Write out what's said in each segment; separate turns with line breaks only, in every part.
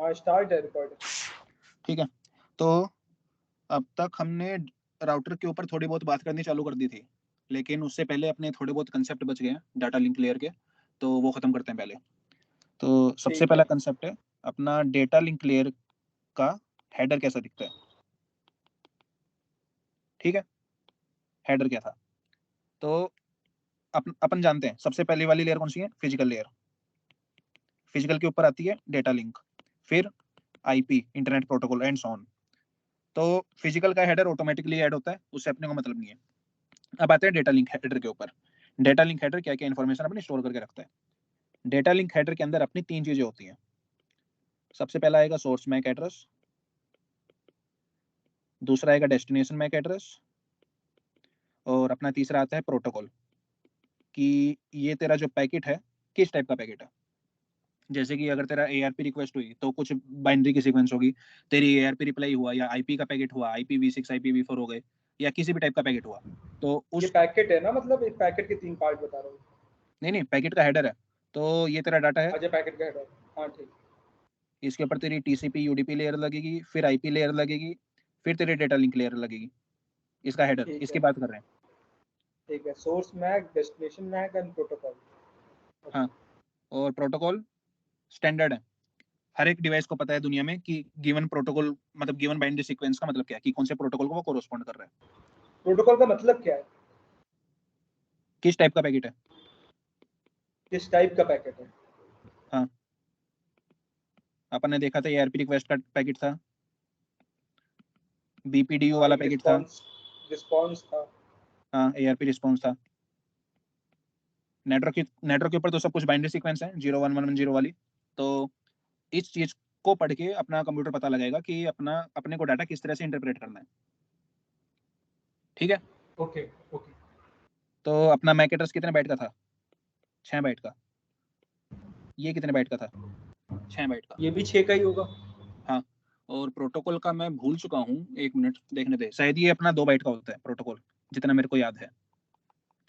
हाँ स्टार्ट है रिकॉर्ड।
ठीक है, तो अब तक हमने राउटर के ऊपर थोड़ी बहुत बात करनी चालू कर दी थी, लेकिन उससे पहले अपने थोड़े बहुत कंसेप्ट बच गए हैं डाटा लिंक लेयर के, तो वो खत्म करते हैं पहले। तो सबसे
ठीक
पहला
है।
कंसेप्ट है अपना डेटा लिंक लेयर का हेडर कैसा दिखता है। ठीक है, हेडर क्या था, तो अपन जानते हैं सबसे पहली वाली लेयर कौन सी है, फिजिकल लेयर। फिजिकल के ऊपर आती है डेटा लिंक, फिर IP internet protocol and so on. तो फिजिकल का हेडर ऑटोमेटिकली ऐड होता है, उससे अपने को मतलब नहीं है। अब आते हैं डेटा लिंक हेडर के ऊपर। डेटा लिंक हेडर क्या क्या इन्फॉर्मेशन अपनी स्टोर करके रखता है। डेटा लिंक हेडर के अंदर अपनी 3 चीजें होती हैं। सबसे पहला आएगा सोर्स मैक एड्रेस, दूसरा आएगा डेस्टिनेशन मैक एड्रेस, और अपना तीसरा आता है प्रोटोकॉल, कि ये तेरा जो पैकेट है किस टाइप का पैकेट है। जैसे कि अगर तेरा ARP रिक्वेस्ट हुई तो कुछ बाइनरी की सीक्वेंस होगी, तेरी ARP रिप्लाई हुआ या IP का पैकेट हुआ, IPv6 IPv4 हो गए, या किसी भी टाइप का पैकेट हुआ, तो
ये
उस
पैकेट है ना, मतलब एक पैकेट के 3 पार्ट बता रहा हूँ।
नहीं नहीं, पैकेट का हेडर है, तो ये तेरा डाटा है।
अच्छा पैकेट का हेडर, हाँ ठीक।
इसके ऊपर तेरी TCP UDP लेयर लगेगी, फिर IP लेयर लगेगी, फिर तेरी डेटा लिंक लेयर लगेगी। इसका हेडर,
ठीक
इसकी
है।
बात कर रहे हैं।
ठीक है, source MAC, destination MAC and protocol.
हाँ, और प्रोटोकॉल स्टैंडर्ड है, हर एक डिवाइस को पता है दुनिया में कि गिवन प्रोटोकॉल मतलब गिवन बाइनरी सीक्वेंस का मतलब क्या है, कि कौन से प्रोटोकॉल को वो कोरोस्पोंड कर रहा है,
प्रोटोकॉल का मतलब क्या है?
किस टाइप का पैकेट है।
किस टाइप का पैकेट है?
हाँ, अपन ने देखा था ARP रिक्वेस्ट का पैकेट था, BPDU
हाँ
वाला
एक
पैकेट था।
रिस्पॉन्स, रिस्पॉन्स था।
हाँ, ARP रिस्पॉन्स था। नेटवर्क के ऊपर तो सब कुछ बाइनरी सीक्वेंस है, 0 1 1 1 0 वाली। तो इस चीज को पढ़ के अपना कंप्यूटर पता लगाएगा कि अपने को डाटा किस तरह से इंटरप्रेट करना है। ठीक है,
ओके ओके।
तो अपना मैक एड्रेस कितने बाइट का था, 6 बाइट का। ये कितने बाइट का था, 6 बाइट का।
ये भी 6 का ही होगा।
हाँ, और प्रोटोकॉल का मैं भूल चुका हूँ, 1 मिनट देखने दे, शायद ये अपना 2 बाइट का होता है प्रोटोकॉल, जितना मेरे को याद है,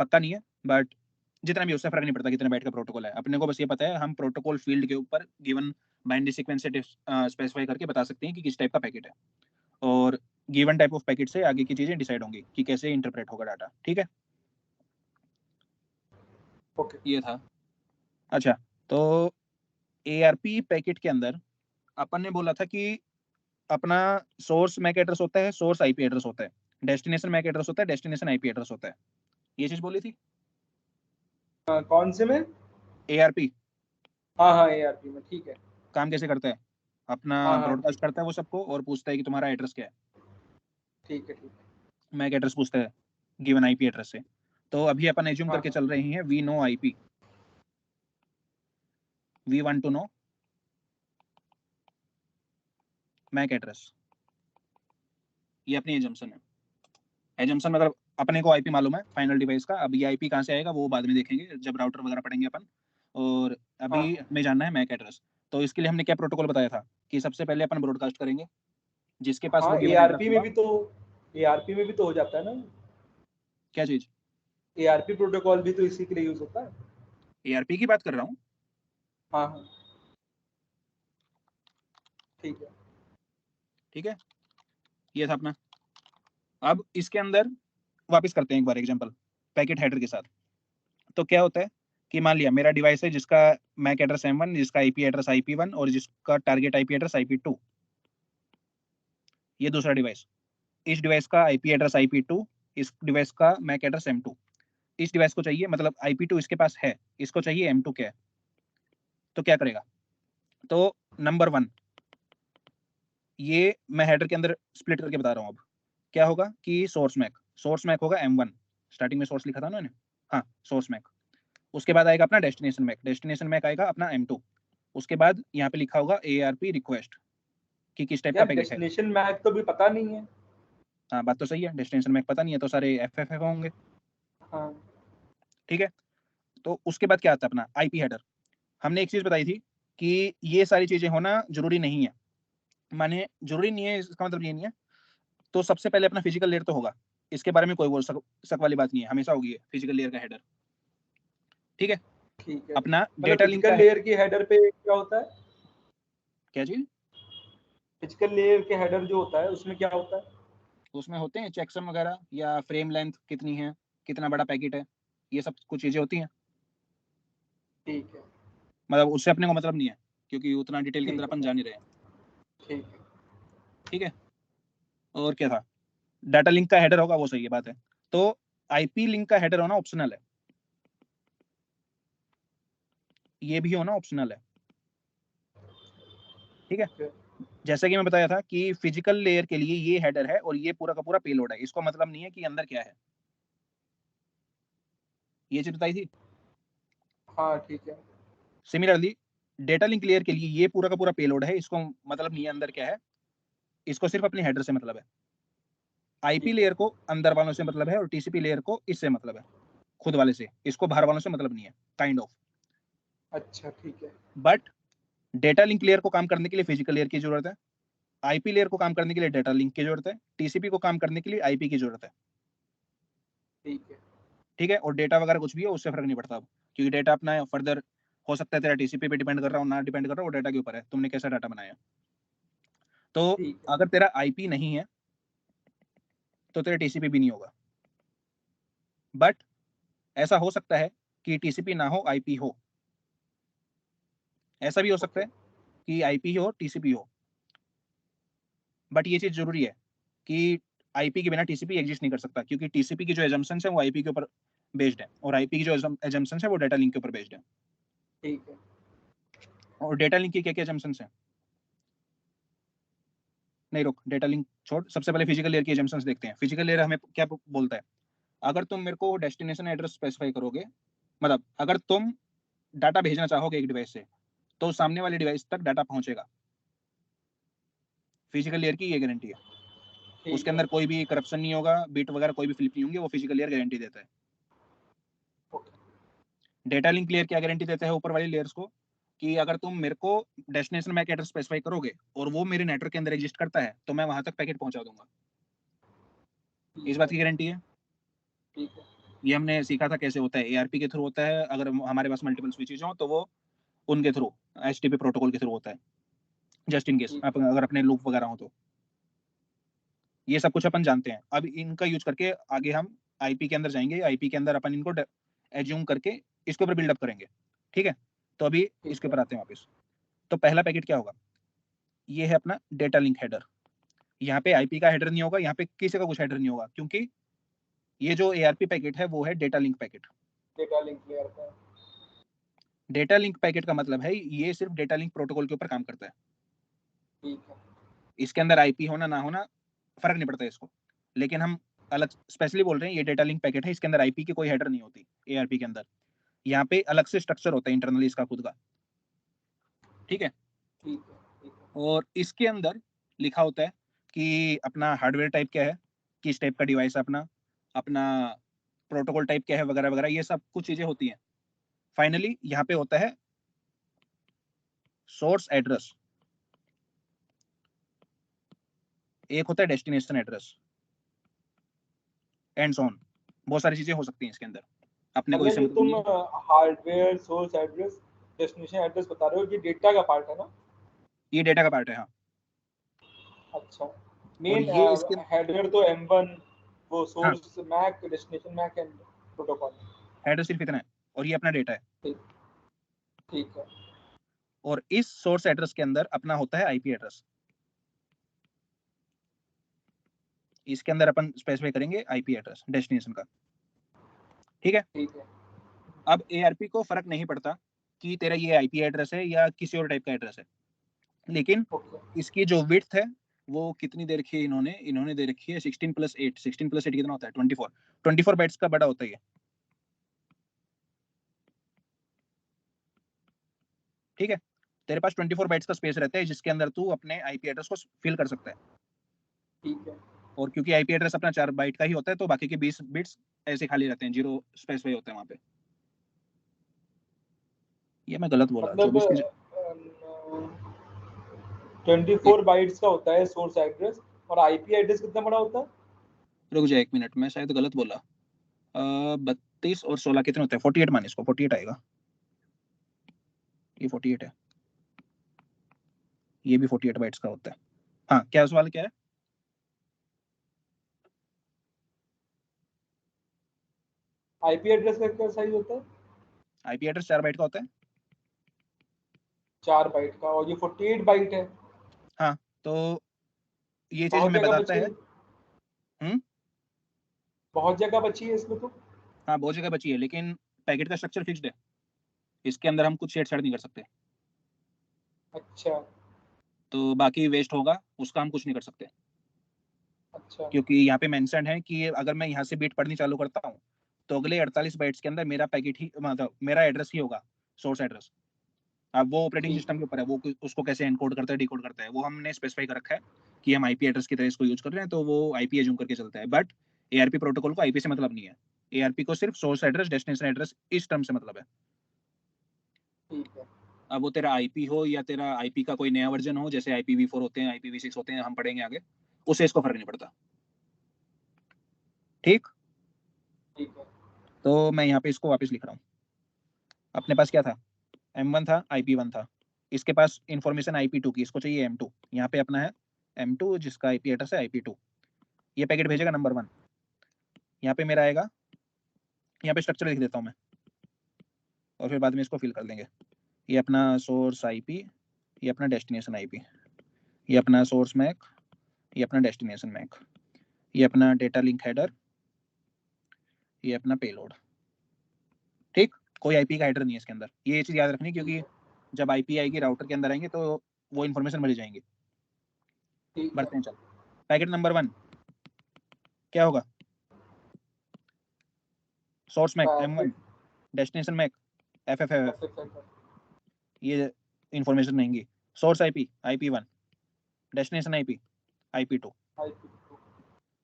पक्का नहीं है, बट जितना भी उससे फर्क नहीं पड़ता कितने बाइट का प्रोटोकॉल है। अपने को बस ये पता है हम प्रोटोकॉल फील्ड के ऊपर गिवन बाइनरी सीक्वेंस से स्पेसिफाई करके बता सकते हैं कि किस टाइप का पैकेट है, और गिवन टाइप ऑफ पैकेट से आगे की चीजें डिसाइड होंगी कि कैसे इंटरप्रेट होगा डाटा। ठीक है,
ओके।
ये था। अच्छा, तो ARP पैकेट के अंदर अपन ने बोला था कि अपना सोर्स मैक एड्रेस होता है, सोर्स IP एड्रेस होता है, डेस्टिनेशन मैक एड्रेस होता है, डेस्टिनेशन IP एड्रेस होता है। ये चीज बोली थी
कौन से में?
ARP।
हाँ हाँ ARP में, ठीक है।
काम कैसे करता है, अपना
हाँ हाँ
ब्रॉडकास्ट
ठीक है।
करता है वो सबको, और पूछता है कि तुम्हारा एड्रेस क्या है।
ठीक है ठीक है।
मैक एड्रेस पूछता है गिवन IP एड्रेस से। तो अभी अपन एज्यूम
हाँ
करके
हाँ
चल रहे हैं we know IP, we want to know MAC address. ये अपनी एजम्पशन है। एजम्पशन मतलब अपने को IP मालूम है फाइनल डिवाइस का, अब ये IP कहाँ से आएगा वो बाद में देखेंगे जब राउटर वगैरह पढ़ेंगे अपन, और
हाँ
अभी
हाँ।
हमें जानना है मैक एड्रेस। तो इसके लिए हमने क्या प्रोटोकॉल बताया था कि सबसे पहले अपन ब्रॉडकास्ट करेंगे, जिसके पास
हाँ
वो गिवन एड्रेस
ARP में
होगा।
भी तो, ARP में भी तो हो जाता है ना।
क्या चीज,
ARP प्रोटोकॉल भी तो इसी के लिए यूज होता है।
ARP की बात कर रहा हूँ।
हाँ हाँ ठीक है।
ठीक है, ये था अपना। अब इसके अंदर वापस करते हैं एक बार एग्जांपल पैकेट हेडर के साथ। तो क्या होता है कि मान लिया मेरा डिवाइस है जिसका मैक एड्रेस M1, जिसका IP एड्रेस IP1, और जिसका टारगेट IP एड्रेस IP2। ये दूसरा डिवाइस, इस डिवाइस का IP एड्रेस IP2, इस डिवाइस का मैक एड्रेस M2। इस डिवाइस को चाहिए मतलब IP2 इसके पास है, इसको चाहिए M2 क्या है, तो क्या करेगा। तो नंबर 1, ये मैं हेडर के अंदर स्प्लिट करके बता रहा हूँ। अब क्या होगा कि सोर्स मैक होगा M1, स्टार्टिंग में सोर्स लिखा था ना मैंने, हाँ सोर्स मैक। उसके बाद आएगा अपना डेस्टिनेशन मैक आएगा अपना M2। उसके बाद यहाँ पे लिखा होगा ARP रिक्वेस्ट कि किस टाइप का
यार
पैकेट है।
डेस्टिनेशन मैक तो भी पता नहीं है।
हाँ, बात तो सही है, डेस्टिनेशन मैक पता नहीं है तो सारे FFF होंगे।
हाँ
ठीक है, तो उसके बाद क्या आता है अपना IP हेडर। हमने एक चीज बताई थी कि ये सारी चीजें होना जरूरी नहीं है, माने जरूरी नहीं है इसका मतलब ये नहीं है। तो सबसे पहले अपना फिजिकल लेयर तो होगा, इसके बारे में कोई वो शक वाली बात नहीं है, हमेशा होगी फिजिकल लेयर का हेडर। ठीक है,
ठीक है।
अपना
मतलब
डेटा लिंक
फिजिकल
का
लेयर की हेडर पे क्या होता है?
क्या चीज,
फिजिकल लेयर के हेडर जो होता है उसमें क्या होता है?
उसमें होते हैं चेकसम वगैरह, या फ्रेम लेंथ कितनी है, कितना बड़ा पैकेट है, ये सब कुछ चीजें होती हैं।
ठीक है,
मतलब उससे अपने को मतलब नहीं है, क्योंकि उतना डिटेल के अंदर
ठीक
अपन
है,
जा नहीं रहे हैं।
ठीक है।
ठीक है, और क्या था, डाटा लिंक का हेडर होगा, वो सही है, बात है। तो आईपी लिंक का हेडर होना ऑप्शनल है, ये भी होना ऑप्शनल है। ठीक है,
ठीक है,
जैसा कि मैं बताया था कि फिजिकल लेयर के लिए ये हेडर है और ये पूरा का पूरा पेलोड है, इसको मतलब नहीं है कि अंदर क्या है, ये चीज बताई थी।
हाँ ठीक है,
सिमिलरली डेटा लिंक लेयर के लिए ये पूरा का पूरा पेलोड है, इसको मतलब नहीं है अंदर क्या है, इसको सिर्फ अपने हेडर से मतलब है। आईपी
ठीक है।
लेयर को अंदर वालों से मतलब है और टीसीपी लेयर को इससे मतलब है, खुद वाले से, इसको बाहर वालों से मतलब नहीं है, काइंड ऑफ।
अच्छा ठीक है,
बट डेटा लिंक लेयर को काम करने के लिए फिजिकल लेयर की जरूरत है, आईपी लेयर को काम करने के लिए डेटा लिंक की जरूरत है, टीसीपी को काम करने के लिए आईपी की जरूरत है।
ठीक है,
ठीक है, और डेटा वगैरह कुछ भी हो उससे फर्क नहीं पड़ता अब, क्योंकि डेटा अपना फर्दर हो सकता है तेरा टीसीपी पे डिपेंड कर रहा हो, ना डिपेंड कर रहा हो, वो डेटा के ऊपर है तुमने कैसा डाटा बनाया। तो
ठीक है,
अगर तेरा आईपी नहीं है तो तेरा टीसीपी भी नहीं होगा। बट ऐसा हो सकता है कि टीसीपी ना हो आईपी हो, ऐसा भी हो सकता
ओके,
है कि आईपी हो टीसीपी हो। बट ये चीज जरूरी है कि आईपी के बिना टीसीपी एग्जिस्ट नहीं कर सकता, क्योंकि टीसीपी की जो एजम्पशंस है वो आईपी के ऊपर बेस्ड है, और आईपी की जो एजम्पशंस है वो डेटा लिंक के ऊपर बेस्ड है।
ठीक है।
और डेटा लिंक की क्या क्या एजम्पशंस है, नहीं रुक, डेटा लिंक छोड़, सबसे पहले फिजिकल लेयर की एजम्पशंस देखते हैं। फिजिकल लेयर हमें क्या बोलता है, अगर तुम मेरे को डेस्टिनेशन एड्रेस स्पेसिफाई करोगे, मतलब अगर तुम डाटा भेजना चाहोगे एक डिवाइस से, तो सामने वाले डिवाइस तक डाटा पहुंचेगा, फिजिकल लेयर की ये गारंटी है।
ठीक
उसके
है,
अंदर कोई भी करप्शन नहीं होगा, बिट वगैरह कोई भी फ्लिप नहीं होंगे, वो फिजिकल लेयर गारंटी देता है।
ओके,
डेटा लिंक लेयर क्या गारंटी देता है ऊपर वाली लेयर्स को, कि अगर तुम मेरे को डेस्टिनेशन मैक एड्रेस स्पेसिफाई करोगे और वो मेरे नेटवर्क के अंदर एग्जिस्ट करता है, तो मैं वहां तक पैकेट पहुंचा दूंगा, इस
ठीक
बात
है,
की गारंटी है।
ठीक है,
ये हमने सीखा था कैसे होता है, एआरपी के थ्रू होता है, अगर हमारे पास मल्टीपल स्विचेज हो तो वो उनके थ्रू, एचटीपी प्रोटोकॉल के थ्रू होता है, जस्ट इन केस
ठीक है,
अगर अपने लूप वगैरह हो तो। ये सब कुछ अपन जानते हैं, अब इनका यूज करके आगे हम आईपी के अंदर जाएंगे, आईपी के अंदर अपन इनको एज्यूम करके इसके ऊपर बिल्डअप करेंगे। ठीक है, तो अभी
ठीक
इसके
है,
ऊपर आते हैं वापस। तो पहला पैकेट क्या होगा, ये है अपना डेटा लिंक हेडर। यहाँ पे आईपी का हेडर नहीं होगा, यहाँ पे किसी का कुछ हेडर नहीं होगा, क्योंकि ये जो एआरपी पैकेट है वो है data link packet.
Data link layer का।
डेटा लिंक पैकेट का मतलब है ये सिर्फ डेटा लिंक प्रोटोकॉल के ऊपर काम करता है,
ठीक है,
इसके अंदर आईपी होना ना होना फर्क नहीं पड़ता इसको। लेकिन हम अलग स्पेशली बोल रहे हैं ये डेटा लिंक पैकेट है, इसके अंदर आईपी की कोई हेडर नहीं होती एआरपी के अंदर, यहाँ पे अलग से स्ट्रक्चर होता है इंटरनली इसका खुद का। ठीक है,
ठीक है, ठीक है,
और इसके अंदर लिखा होता है कि अपना हार्डवेयर टाइप क्या है, किस टाइप का डिवाइस है अपना, अपना प्रोटोकॉल टाइप क्या है, वगैरह वगैरह, ये सब कुछ चीजें होती हैं। फाइनली यहाँ पे होता है सोर्स एड्रेस, एक होता है डेस्टिनेशन एड्रेस, एंड ऑन, बहुत सारी चीजें हो सकती हैं इसके अंदर, अपने को
मतलब
इससे
जो
मतलब
तुम
नहीं है।
Hardware source address destination address बता रहे हो, ये डेटा का पार्ट है ना?
ये डेटा का पार्ट है, हाँ।
अच्छा,
और
मेन
ये इसके,
हेडर तो M1, वो
हाँ,
source MAC destination MAC and protocol.
Address सिर्फ इतना है और ये अपना डेटा है।
ठीक, ठीक है,
और इस सोर्स एड्रेस के अंदर अपना होता है आईपी एड्रेस, इसके अंदर अपन स्पेसिफाई करेंगे आईपी एड्रेस डेस्टिनेशन का। ठीक है,
ठीक है,
अब एआरपी को फर्क नहीं पड़ता कि तेरा ये आईपी एड्रेस है या किसी और टाइप का एड्रेस है, लेकिन
ओके,
इसकी जो विड्थ है वो कितनी दे रखी है, इन्होंने दे रखी है 16+8, 16+8 कितना होता है 24, 24 बाइट्स का बड़ा होता है ये। ठीक है, तेरे पास 24 बाइट्स का स्पेस रहता है जिसके अंदर तू अपने आईपी एड्रेस को फिल कर सकता है।
ठीक है,
और क्योंकि आईपी एड्रेस अपना 4 बाइट का ही होता है, तो बाकी के 20 बिट्स ऐसे खाली रहते हैं, जीरो स्पेसिफाई होते हैं वहां पे। ये मैं गलत बोला,
मतलब
24 की
24 बाइट्स का होता है सोर्स एड्रेस, और आईपी एड्रेस कितना बड़ा होता है?
रुक जा 1 मिनट, मैं शायद गलत बोला। 32 और 16 कितने होते हैं, 48 मान इसको, 48 आएगा, ये 48 है, ये भी 48 बाइट्स का होता है। हाँ, क्या सवाल क्या है?
आईपी एड्रेस का क्या साइज होता है?
आईपी एड्रेस 4 बाइट का होता है।
4 बाइट का, और ये 48 बाइट है।
हाँ, तो ये चीज
बहुत
हमें
जगह
बताता
बची
है।
है,
हम्म।
बहुत जगह बची है इसमें तो।
हाँ, बहुत जगह बची है, लेकिन पैकेट का स्ट्रक्चर फिक्स्ड है। इसके अंदर हम कुछ छेड़छाड़ नहीं कर सकते।
अच्छा
तो बाकी वेस्ट होगा, उसका हम कुछ नहीं कर सकते,
अच्छा।
क्योंकि यहाँ पे मेंशन है कि अगर मैं यहाँ से बीट पढ़नी चालू करता हूँ तो अगले 48 बाइट्स के अंदर मेरा पैकेट ही, मतलब मेरा एड्रेस ही होगा, सोर्स एड्रेस। अब वो ऑपरेटिंग
ठीक
सिस्टम
है
के ऊपर है, वो उसको कैसे एनकोड करता है, डिकोड करता है, वो हमने स्पेसिफाई कर रखा है कि हम आईपी एड्रेस की तरह इसको यूज कर रहे हैं, तो वो आईपी एज्यूम करके चलता है। बट एआरपी प्रोटोकॉल को आईपी से मतलब नहीं है। एआरपी को सिर्फ सोर्स एड्रेस, डेस्टिनेशन एड्रेस, इस टर्म से मतलब है।
ठीक है।
अब वो तेरा आईपी हो या तेरा आईपी का कोई नया वर्जन हो, जैसे IPv4 होते हैं, IPv6 होते हैं, हम पढ़ेंगे आगे, उससे इसको फर्क नहीं पड़ता। ठीक।
ठीक है।
तो मैं यहाँ पे इसको वापस लिख रहा हूँ। अपने पास क्या था? M1 था, IP1 था। इसके पास इंफॉर्मेशन IP2 की, इसको चाहिए M2। यहाँ पे अपना है M2 जिसका आईपी एड्रेस है IP2। ये पैकेट भेजेगा नंबर 1। यहाँ पे मेरा आएगा, यहाँ पे स्ट्रक्चर लिख देता हूँ मैं, और फिर बाद में इसको फिल कर देंगे। ये अपना सोर्स आईपी, ये अपना डेस्टिनेशन आईपी, ये अपना सोर्स मैक, ये अपना डेस्टिनेशन मैक, ये अपना डेटा लिंक हेडर, ये अपना पेलोड। ठीक। कोई आईपी का हेडर नहीं है इसके अंदर, ये चीज याद रखनी,
ठीक
क्योंकि
है।
जब आईपी आएगी राउटर के अंदर आएंगे तो वो इन्फॉर्मेशन भरी जाएंगी।
ठीक है।
बढ़ते हैं, चल। पैकेट नंबर 1 क्या होगा? Source MAC M1,
packet
destination MAC FFFF,
FFFF,
ये इन्फॉर्मेशन रहेंगी। Source IP IP1, destination IP IP2।
IP2।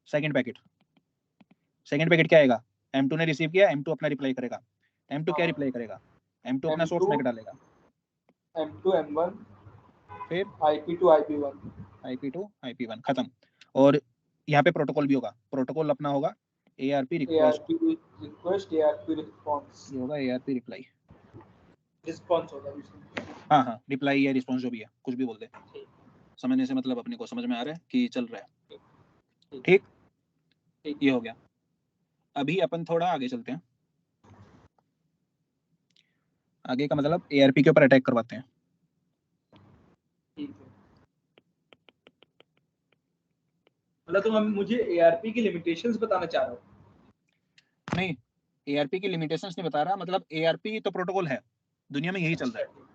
Second packet क्या आएगा? M2 ने रिसीव किया, M2 अपना रिप्लाई करेगा। M2 क्या
हाँ,
रिप्लाई करेगा? M2 अपना सोर्स
M2
मैक डालेगा।
M2 M1
फिर
IP2 IP1।
IP2 IP1, खत्म। और यहाँ पे प्रोटोकॉल भी होगा। प्रोटोकॉल अपना होगा ARP request,
ARP request, ARP response.
ये होगा ARP रिप्लाई।
रिस्पॉन्स होगा इसमें।
हाँ हाँ, रिप्लाई या रिस्पॉन्स जो भी है, कुछ भी बोल दे।
ठीक
समझने से मतलब अपने को समझ में आ रहा है कि चल रहा है।
ठीक ठीक
ठीक,
ठीक।
ये हो गया। अभी अपन थोड़ा आगे चलते हैं। आगे का मतलब ARP के ऊपर अटैक करवाते हैं।
ठीक है, मतलब तुम मुझे ARP की लिमिटेशंस बताना चाह रहे हो?
नहीं, ARP की लिमिटेशंस नहीं बता रहा, मतलब ARP तो प्रोटोकॉल है, दुनिया में यही चल रहा
अच्छा
है।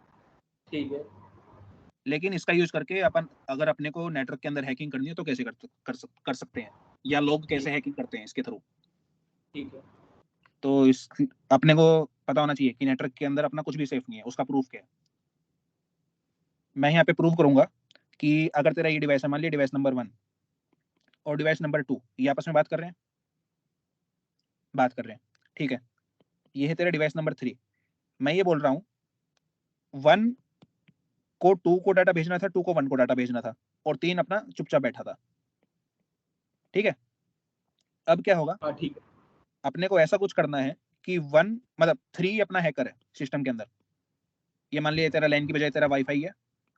ठीक है।
लेकिन इसका यूज करके अपन अगर अपने को नेटवर्क के अंदर हैकिंग करनी है तो कैसे कर सकते हैं, या लोग कैसे
ठीक
हैकिंग करते हैं इसके थ्रू।
ठीक है।
तो इस अपने को पता होना चाहिए कि नेटवर्क के अंदर अपना कुछ भी सेफ नहीं है। उसका प्रूफ क्या है? मैं यहाँ पे प्रूव करूंगा कि अगर तेरा ये डिवाइस है, मान लिया डिवाइस नंबर 1 और डिवाइस नंबर 2 ये आपस में बात कर रहे हैं, ठीक है। ये है तेरा डिवाइस नंबर 3। मैं ये बोल रहा हूँ 1 को 2 को डाटा भेजना था, 2 को 1 को डाटा भेजना था, और 3 अपना चुपचाप बैठा था। ठीक है। अब क्या होगा?
हाँ ठीक है।
अपने को ऐसा कुछ करना है कि 1 मतलब 3 अपना हैकर है सिस्टम के अंदर। ये मान लिया तेरा लैन की बजाय तेरा वाईफाई है,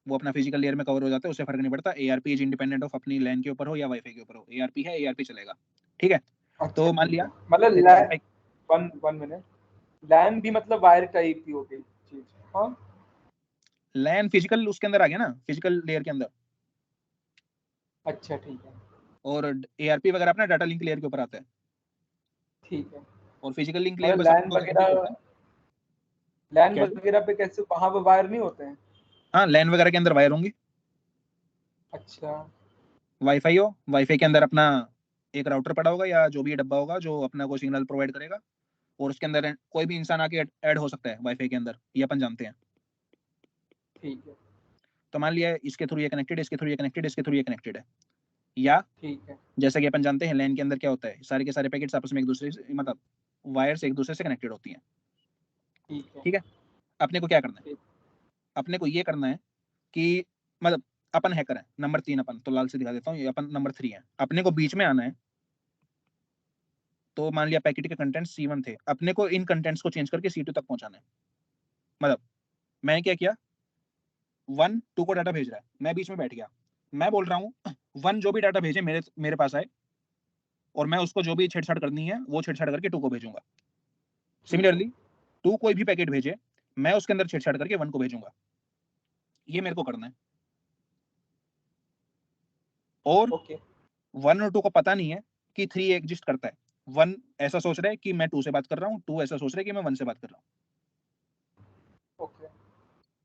वो अपना फिजिकल लेयर में कवर हो जाता है, उससे फर्क नहीं पड़ता। ARP इज इंडिपेंडेंट ऑफ अपनी लैन के ऊपर हो या वाईफाई के ऊपर हो, ARP है, ARP चलेगा। ठीक है।
अच्छा
तो मान
ठीक
लिया
है, मतलब
तेरे
लैन,
वाईफाई,
वन वन मिनट, लैन भी मतलब वायर टाइप की हो गई चीज। हाँ।
लैन फिजिकल उसके अंदर आ गया ना, फिजिकल लेयर के अंदर।
अच्छा ठीक है।
और ARP वगैरह अपना डाटा लिंक लेयर के ऊपर आता है,
ठीक है,
और फिजिकल लिंक लेयर
मतलब
बस अपने को हैंडल करता है।
लैन
क्या?
वगैरह पे कैसे, वहां पे वायर नहीं होते हैं?
हाँ, लैन वगैरह के अंदर वायर होंगी।
अच्छा।
वाईफाई हो, वाईफाई के अंदर अपना एक राउटर पड़ा होगा या जो भी डब्बा होगा जो अपना को सिग्नल प्रोवाइड करेगा, और उसके अंदर कोई भी इंसान आके ऐड हो सकता है वाईफाई के अंदर, ये अपन जानते हैं।
ठीक है।
तो मान लिया इसके थ्रू ये कनेक्टेड है, इसके थ्रू ये कनेक्टेड है, इसके थ्रू ये कनेक्टेड है। या
ठीक है।
जैसा कि अपन जानते हैं लैन के अंदर क्या होता है, सारे के सारे पैकेट्स आपस में एक दूसरे से, मतलब वायर्स एक दूसरे से कनेक्टेड होती हैं।
ठीक है।
ठीक है। अपने को क्या करना है?
ठीक।
अपने को ये करना है कि मतलब अपन हैकर है नंबर 3, अपन तो लाल से दिखा देता हूँ, ये अपन नंबर 3 है, अपने को बीच में आना है। तो मान लिया पैकेट के कंटेंट्स C1 थे, अपने को इन कंटेंट्स को चेंज करके C2 तक पहुंचाना है। मतलब मैंने क्या किया, 1 2 को डाटा भेज रहा है, मैं बीच में बैठ गया, मैं बोल रहा हूँ 1 जो भी डाटा भेजे मेरे पास आए और मैं उसको जो भी छेड़छाड़ करनी है वो छेड़छाड़ करके 2 को भेजूंगा। सिमिलरली 2 कोई भी पैकेट भेजे मैं उसके अंदर छेड़छाड़ करके 1 को भेजूंगा। ये मेरे को करना है। और
ओके
1 और 2 को पता नहीं है कि 3 एग्जिस्ट करता है। 1 ऐसा सोच रहा है कि मैं 2 से बात कर रहा हूँ, 2 ऐसा सोच रहा है कि मैं 1 से बात कर रहा हूँ।
ओके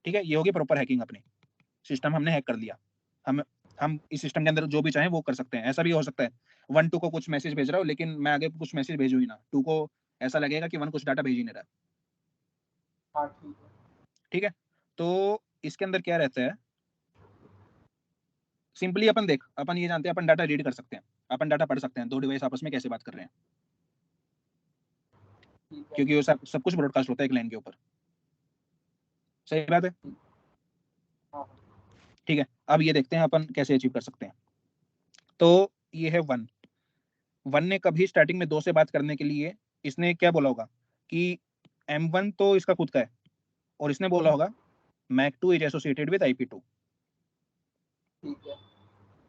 ठीक है, ये होगी प्रॉपर हैकिंग। अपनी सिस्टम हमने हैक कर लिया। हम इस सिस्टम के अंदर जो भी चाहें वो कर सकते हैं। ऐसा भी हो सकता है 1 2 को कुछ मैसेज भेज रहा हो लेकिन मैं आगे कुछ मैसेज भेजू ही ना, 2 को ऐसा लगेगा कि 1 कुछ डाटा भेज ही नहीं रहा।
हाँ ठीक है।
ठीक है, तो इसके अंदर क्या रहता है, सिंपली अपन ये जानते हैं अपन डाटा रीड कर सकते हैं, अपन डाटा पढ़ सकते हैं 2 डिवाइस आपस में कैसे बात कर रहे हैं,
ठीक है
क्योंकि वो सब कुछ ब्रॉडकास्ट होता है एक लाइन के ऊपर। सही बात है।
हाँ
ठीक है, अब ये देखते हैं अपन कैसे अचीव कर सकते हैं। तो ये है 1 ने कभी स्टार्टिंग में 2 से बात करने के लिए इसने क्या बोला होगा कि M1 तो इसका खुद का है और इसने बोला होगा MAC2 is associated with IP2।
ठीक है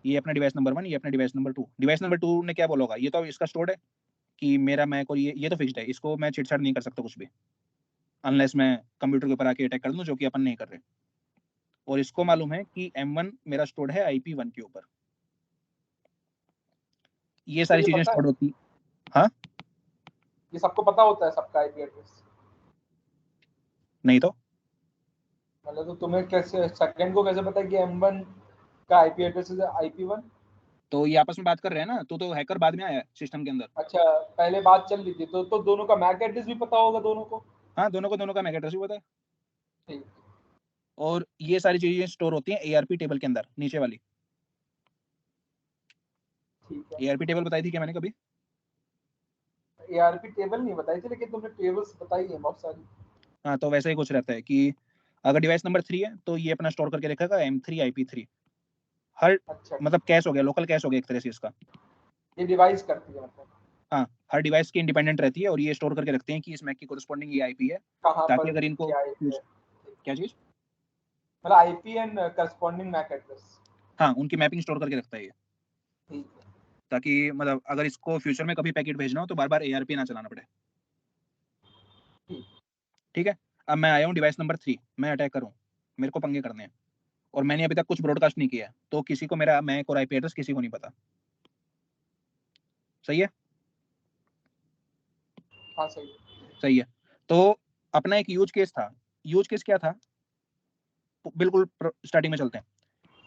ये अपना डिवाइस नंबर 1, ये अपना डिवाइस नंबर 2। डिवाइस नंबर 2 ने क्या बोला होगा, ये तो इसका स्टोर्ड है कि मेरा मैक और ये तो फिक्स्ड है, इसको मैं छेड़छाड़ नहीं कर सकता कुछ भी, अनलेस मैं कंप्यूटर के ऊपर आके अटैक कर दूं, जो कि अपन नहीं कर रहे। और इसको मालूम है कि M1 मेरा स्टोर्ड है IP1 के ऊपर। ये
इसको
सारी
ये
चीजें
पता है,
स्टोर्ड होती। हाँ,
ये सबको पता होता है सबका आईपी एड्रेस?
नहीं तो
मतलब तो तुम्हें कैसे सेकंड को कैसे पता है कि M1 का आईपी एड्रेस है IP1?
तो ये आपस में बात कर रहे हैं ना, तो हैकर बाद में आया सिस्टम के अंदर।
अच्छा पहले बात चल रही थी तो दोनों का मैक एड्रेस भी पता होगा दोनों को?
हाँ, दोनों का मैक एड्रेस भी पता है।
ठीक
और ये सारी चीजें स्टोर होती हैं ARP टेबल के अंदर, नीचे वाली।
ठीक है।
ARP टेबल बताई थी क्या मैंने कभी?
एआरपी टेबल नहीं बताई थी लेकिन तुमने टेबल्स बताई है बहुत सारी।
हाँ, तो वैसे ही कुछ रहता है कि अगर डिवाइस नंबर 3 है तो ये अपना स्टोर करके रखेगा M3 IP3। हर
अच्छा
मतलब कैश हो गया, लोकल कैश हो गया एक तरह से इसका।
ये डिवाइस करती है मतलब?
हाँ, हर डिवाइस की इंडिपेंडेंट रहती है और ये स्टोर करके रखते हैं कि इस मैक की कोरस्पॉन्डिंग ये आईपी है,
कहाँ
ताकि
पर
अगर इनको
क्या है?
क्या चीज,
मतलब IP and corresponding MAC address.
हाँ, उनकी मैपिंग स्टोर करके रखता है ये,
ठीक है
ताकि मतलब अगर इसको फ्यूचर में कभी पैकेट भेजना हो तो बार बार ARP ना चलाना पड़े।
ठीक
ठीक है, अब मैं आया हूँ डिवाइस नंबर 3, मैं अटैक करूँ, मेरे को पंगे करने हैं और मैंने अभी तक कुछ ब्रॉडकास्ट नहीं किया है, तो किसी को मेरा मैक और IP एड्रेस किसी को नहीं पता। सही है।
हाँ सही है।
सही है, तो अपना एक यूज केस था। यूज केस क्या था, बिल्कुल स्टार्टिंग में चलते हैं।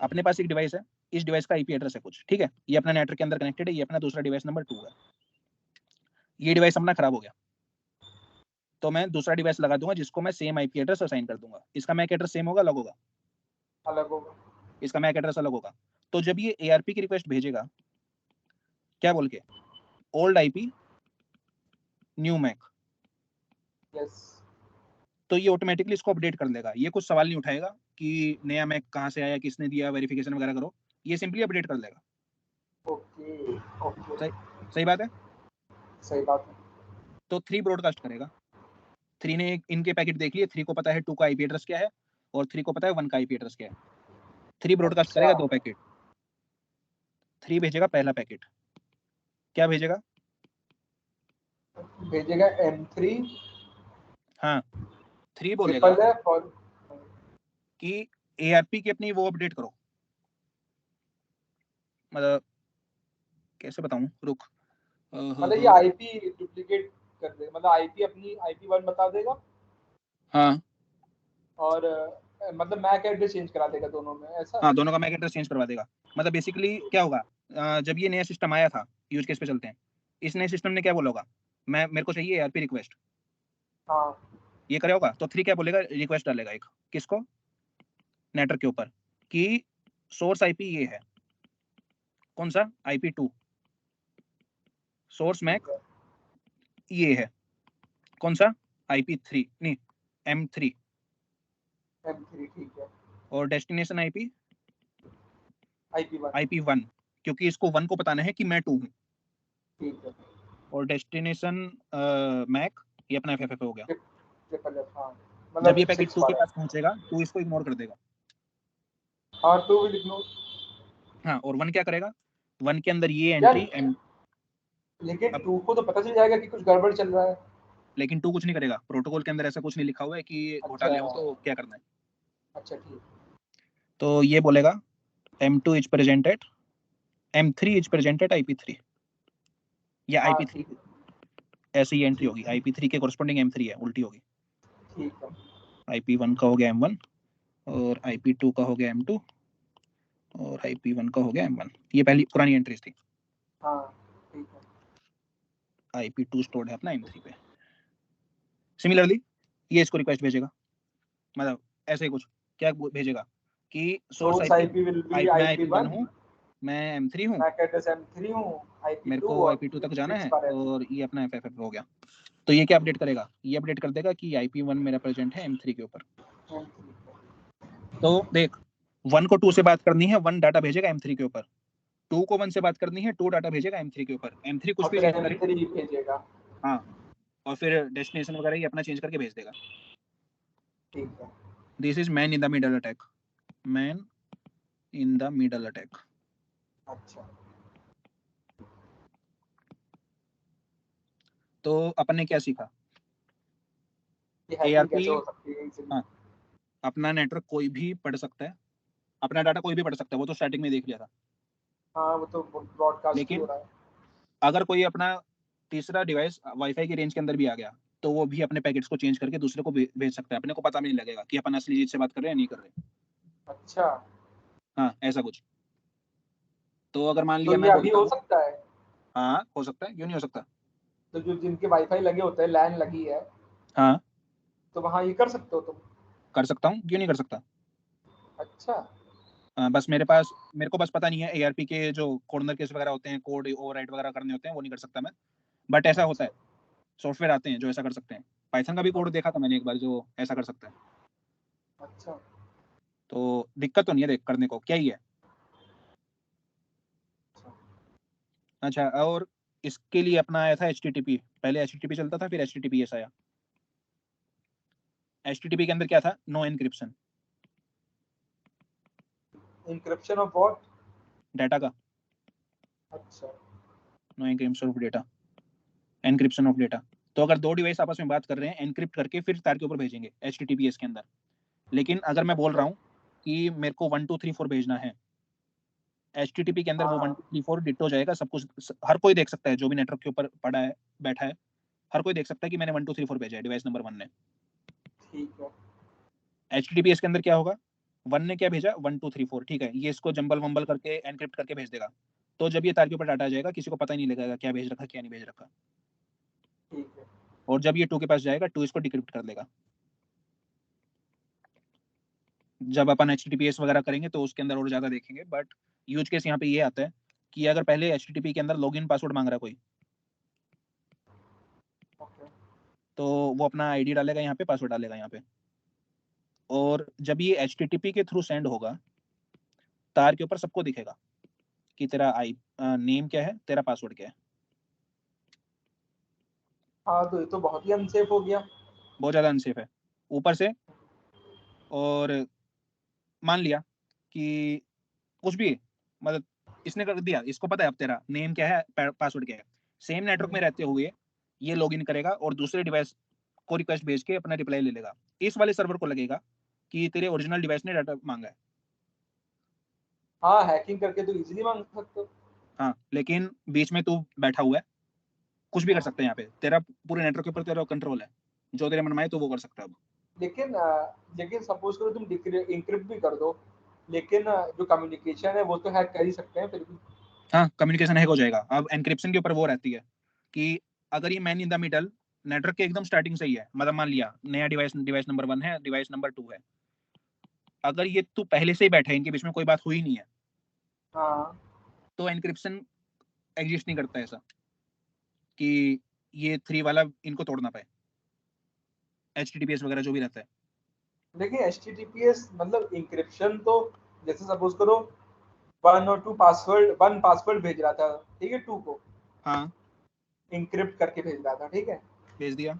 अपने पास एक डिवाइस है, इस डिवाइस का IP एड्रेस है कुछ, ठीक है, ये अपना नेटवर्क के अंदर कनेक्टेड है, ये अपना दूसरा डिवाइस नंबर 2 है। ये डिवाइस अपना खराब हो गया तो मैं दूसरा डिवाइस लगा दूंगा जिसको मैं सेम IP एड्रेस असाइन कर दूंगा। इसका मैक एड्रेस सेम होगा, अलग होगा?
अलग होगा।
इसका मैक एड्रेस अलग होगा। तो जब ये ARP की रिक्वेस्ट भेजेगा, क्या बोल के, old IP new MAC,
yes
तो ये ऑटोमेटिकली इसको अपडेट कर देगा। ये कुछ सवाल नहीं उठाएगा कि नया मैक कहाँ से आया, किसने दिया, वेरिफिकेशन वगैरह करो, ये सिंपली अपडेट कर देगा।
ओके ओके
सही सही बात है।
सही बात है।
तो 3 ब्रॉडकास्ट करेगा। 3 ने इनके पैकेट देख लिए, 3 को पता है 2 का IP एड्रेस क्या है और 3 को पता है 1 का IP एड्रेस क्या है। 3 ब्रॉडकास्ट
अच्छा
करेगा 2 पैकेट। 3 भेजेगा पहला पैकेट, क्या भेजेगा,
भेजेगा M3
हाँ, 3 बोलेगा
ट्रिपल है और
कि ARP की अपनी वो अपडेट करो। मतलब कैसे बताऊं, रुक,
मतलब ये आईपी डुप्लीकेट कर देगा, मतलब आईपी अपनी IP1 बता देगा
हाँ
और मतलब मैक एड्रेस चेंज करा देगा दोनों में ऐसा?
हाँ, दोनों का मैक एड्रेस चेंज करवा देगा। मतलब बेसिकली क्या होगा, जब ये नया सिस्टम आया था, यूज केस पे चलते हैं, इस नए सिस्टम ने क्या बोला होगा, मेरे को चाहिए ARP रिक्वेस्ट,
हाँ
ये करेगा होगा, तो 3 क्या बोलेगा, रिक्वेस्ट डालेगा एक, किसको, नेटवर्क के ऊपर, कि सोर्स IP ये है, कौन सा, IP2, सोर्स मैक
ठीक है।
ये है, कौन सा, IP3 नहीं, M3,
M3 ठीक है।
और डेस्टिनेशन IP
IP1
IP1, क्योंकि इसको 1 को बताना है कि मैं 2 हूँ।
ठीक है।
और डेस्टिनेशन मैक, ये अपना FFF हो गया।
ट्रिपल एफ हाँ
जब ये
मतलब
पैकेट
6
2 के
वाला।
पास पहुंचेगा, 2 इसको इग्नोर कर देगा।
हाँ 2 will ignore।
हाँ, और 1 क्या करेगा, 1 के अंदर ये
यार
एंट्री
लेकिन
अब
2 को तो पता चल जाएगा कि कुछ गड़बड़ चल रहा है।
लेकिन 2 कुछ नहीं करेगा, प्रोटोकॉल के अंदर ऐसा कुछ नहीं लिखा हुआ है कि
अच्छा
घोटाले हो तो क्या करना है।
अच्छा ठीक।
तो ये बोलेगा M2 is present at M3 is present at IP3 या
हाँ
IP3,
ठीक है
ऐसी एंट्री
ठीक
होगी,
है
IP3 के कोरस्पोंडिंग M3 है, उल्टी होगी।
ठीक है।
IP1 का हो गया M1 और IP2 का हो गया M2 और IP1 का हो गया M1। ये पहली पुरानी एंट्रीज थी।
हाँ ठीक है
IP2 स्टोर्ड है अपना M3 पे। सिमिलरली ये इसको रिक्वेस्ट भेजेगा, मतलब ऐसे ही कुछ क्या भेजेगा कि source
source
IP,
IP will be
मैं IP1
IP1,
हूँ, मैं M3 हूँ,
मैक एड्रेस M3 हूँ,
मेरे
IP2
को
और
IP2 तक जाना
प्रीफिक्स
है
बार है।
और ये अपना FFF हो गया। तो ये क्या अपडेट करेगा, ये अपडेट कर देगा कि IP1 मेरा प्रेजेंट है M3 के ऊपर। तो देख 1 को 2 से बात करनी है, 1 डाटा भेजेगा M3 के ऊपर, 2 को 1 से बात करनी है, 2 डाटा भेजेगा M3 के ऊपर, M3 कुछ
और
भी
फिर
चेंज करे,
M3 भेजेगा।
हाँ, और फिर डेस्टिनेशन वगैरह ये अपना चेंज करके भेज देगा।
ठीक है
this is man in the middle attack, man in the middle attack.
अच्छा।
तो अपन ने क्या सीखा,
ये हैकिंग
ARP,
कैसे हो सकती है इजीली।
हाँ, अपना नेटवर्क कोई भी पढ़ सकता है, अपना डाटा कोई भी पढ़ सकता है, वो तो स्टार्टिंग में देख लिया था।
हाँ वो तो ब्रॉडकास्ट ही हो
लेकिन
रहा है।
अगर कोई अपना तीसरा डिवाइस वाईफाई की रेंज के अंदर भी आ गया तो वो भी अपने पैकेट्स को चेंज करके दूसरे को भेज सकता है, अपने को पता भी नहीं लगेगा कि अपन असली चीज से बात कर रहे हैं या नहीं कर रहे।
अच्छा
हाँ, ऐसा कुछ। तो अगर मान
तो
लिया
ये
मैं
अभी
बोलता
हो
हूँ,
सकता है।
हाँ हो सकता है, क्यों नहीं हो सकता।
तो जो जिनके वाईफाई लगे होते हैं, लैन लगी है,
हाँ
तो वहाँ ये कर सकते हो तुम।
कर सकता हूँ, क्यों नहीं कर सकता।
अच्छा
बस मेरे को बस पता नहीं है ARP के जो कॉर्नर केस वगैरह होते हैं, कोड ओवरराइट वगैरह करने होते हैं, वो नहीं कर सकता मैं, बट ऐसा होता
अच्छा
है, सॉफ्टवेयर आते हैं जो ऐसा कर सकते हैं। पाइथन का भी कोड देखा
अच्छा
था मैंने एक बार जो ऐसा कर सकता है।
अच्छा
तो दिक्कत तो नहीं है, देख करने को क्या ही है।
अच्छा।
अच्छा, और इसके लिए अपना आया था HTTP, पहले HTTP चलता था, फिर HTTPS आया। HTTP के अंदर क्या था, no encryption,
encryption of what.
Data का,
अच्छा
no encryption of data, encryption of data. तो अगर दो डिवाइस आपस में बात कर रहे हैं, एनक्रिप्ट करके फिर तार के ऊपर भेजेंगे HTTPS के अंदर। लेकिन अगर मैं बोल रहा
अच्छा।
हूँ कि मेरे को 1 2 3 4 भेजना है, HTTP के अंदर वो 1
हाँ
2 3 4 डिटो जाएगा, सब कुछ हर कोई देख सकता है, जो भी नेटवर्क के ऊपर पड़ा है बैठा है, हर कोई देख सकता है कि मैंने 1 2 3 4 भेजा है डिवाइस नंबर 1 ने।
ठीक है।
HTTPS के अंदर क्या होगा, 1 ने क्या भेजा 1 2 3 4, ठीक है, ये इसको जंबल वंबल करके एनक्रिप्ट करके भेज देगा। तो जब ये तार के ऊपर डाटा आ जाएगा, किसी को पता ही नहीं लगेगा क्या भेज रखा क्या नहीं भेज रखा।
ठीक है
और जब ये 2 के पास जाएगा, 2 इसको डिक्रिप्ट कर देगा। जब अपन HTTPS वगैरह करेंगे तो उसके अंदर और ज्यादा देखेंगे, बट यूज केस यहाँ पे ये आता है कि अगर पहले HTTP के अंदर लॉगिन पासवर्ड मांग रहा कोई,
ओके।
तो वो अपना आईडी डालेगा यहाँ पे, पासवर्ड डालेगा यहाँ पे, और जब ये HTTP के थ्रू सेंड होगा, तार के ऊपर सबको दिखेगा कि तेरा नेम क्या है, तेरा पासवर्ड क्या है।
हाँ तो ये तो बहुत ही अनसेफ हो गया।
बहुत ज्यादा अनसेफ है ऊपर से। और मान लिया कि कुछ भी, मतलब इसने कर दिया, इसको पता है अब तेरा नेम क्या है, पासवर्ड क्या है, सेम नेटवर्क में रहते हुए ये लॉगिन करेगा और दूसरे डिवाइस को रिक्वेस्ट भेज के अपना रिप्लाई ले लेगा। इस वाले सर्वर को लगेगा कि तेरे ओरिजिनल डिवाइस ने डाटा मांगा है।
हाँ हैकिंग करके तो इजीली मांग सकते हो।
हाँ, लेकिन बीच में तू बैठा हुआ है, कुछ भी कर
हाँ
सकता है यहाँ पे, तेरा पूरे नेटवर्क के ऊपर तेरा कंट्रोल है, जो तेरे मन में आए तो वो कर सकता है अब।
लेकिन सपोज करो तुम इंक्रिप्ट भी कर दो, लेकिन जो कम्युनिकेशन है वो तो हैक कर ही सकते हैं फिर भी।
हाँ, कम्युनिकेशन हैक हो जाएगा। अब एनक्रिप्शन के ऊपर वो रहती है कि अगर ये man in the middle network के एकदम स्टार्टिंग से ही है, मतलब मान लिया नया डिवाइस डिवाइस नंबर 1 है, डिवाइस नंबर 2 है, अगर ये तू पहले से ही बैठा है, इनके बीच में कोई बात हुई नहीं है,
हाँ
तो एनक्रिप्शन एग्जिस्ट नहीं करता ऐसा कि ये 3 वाला इनको तोड़ना पाए, HTTPS वगैरह जो भी रहता है।
लेकिन HTTPS मतलब इंक्रिप्शन तो, जैसे सपोज करो 1 पासवर्ड भेज रहा था, ठीक है 2 को
हाँ,
इंक्रिप्ट करके भेज रहा था, ठीक है।
भेज दिया।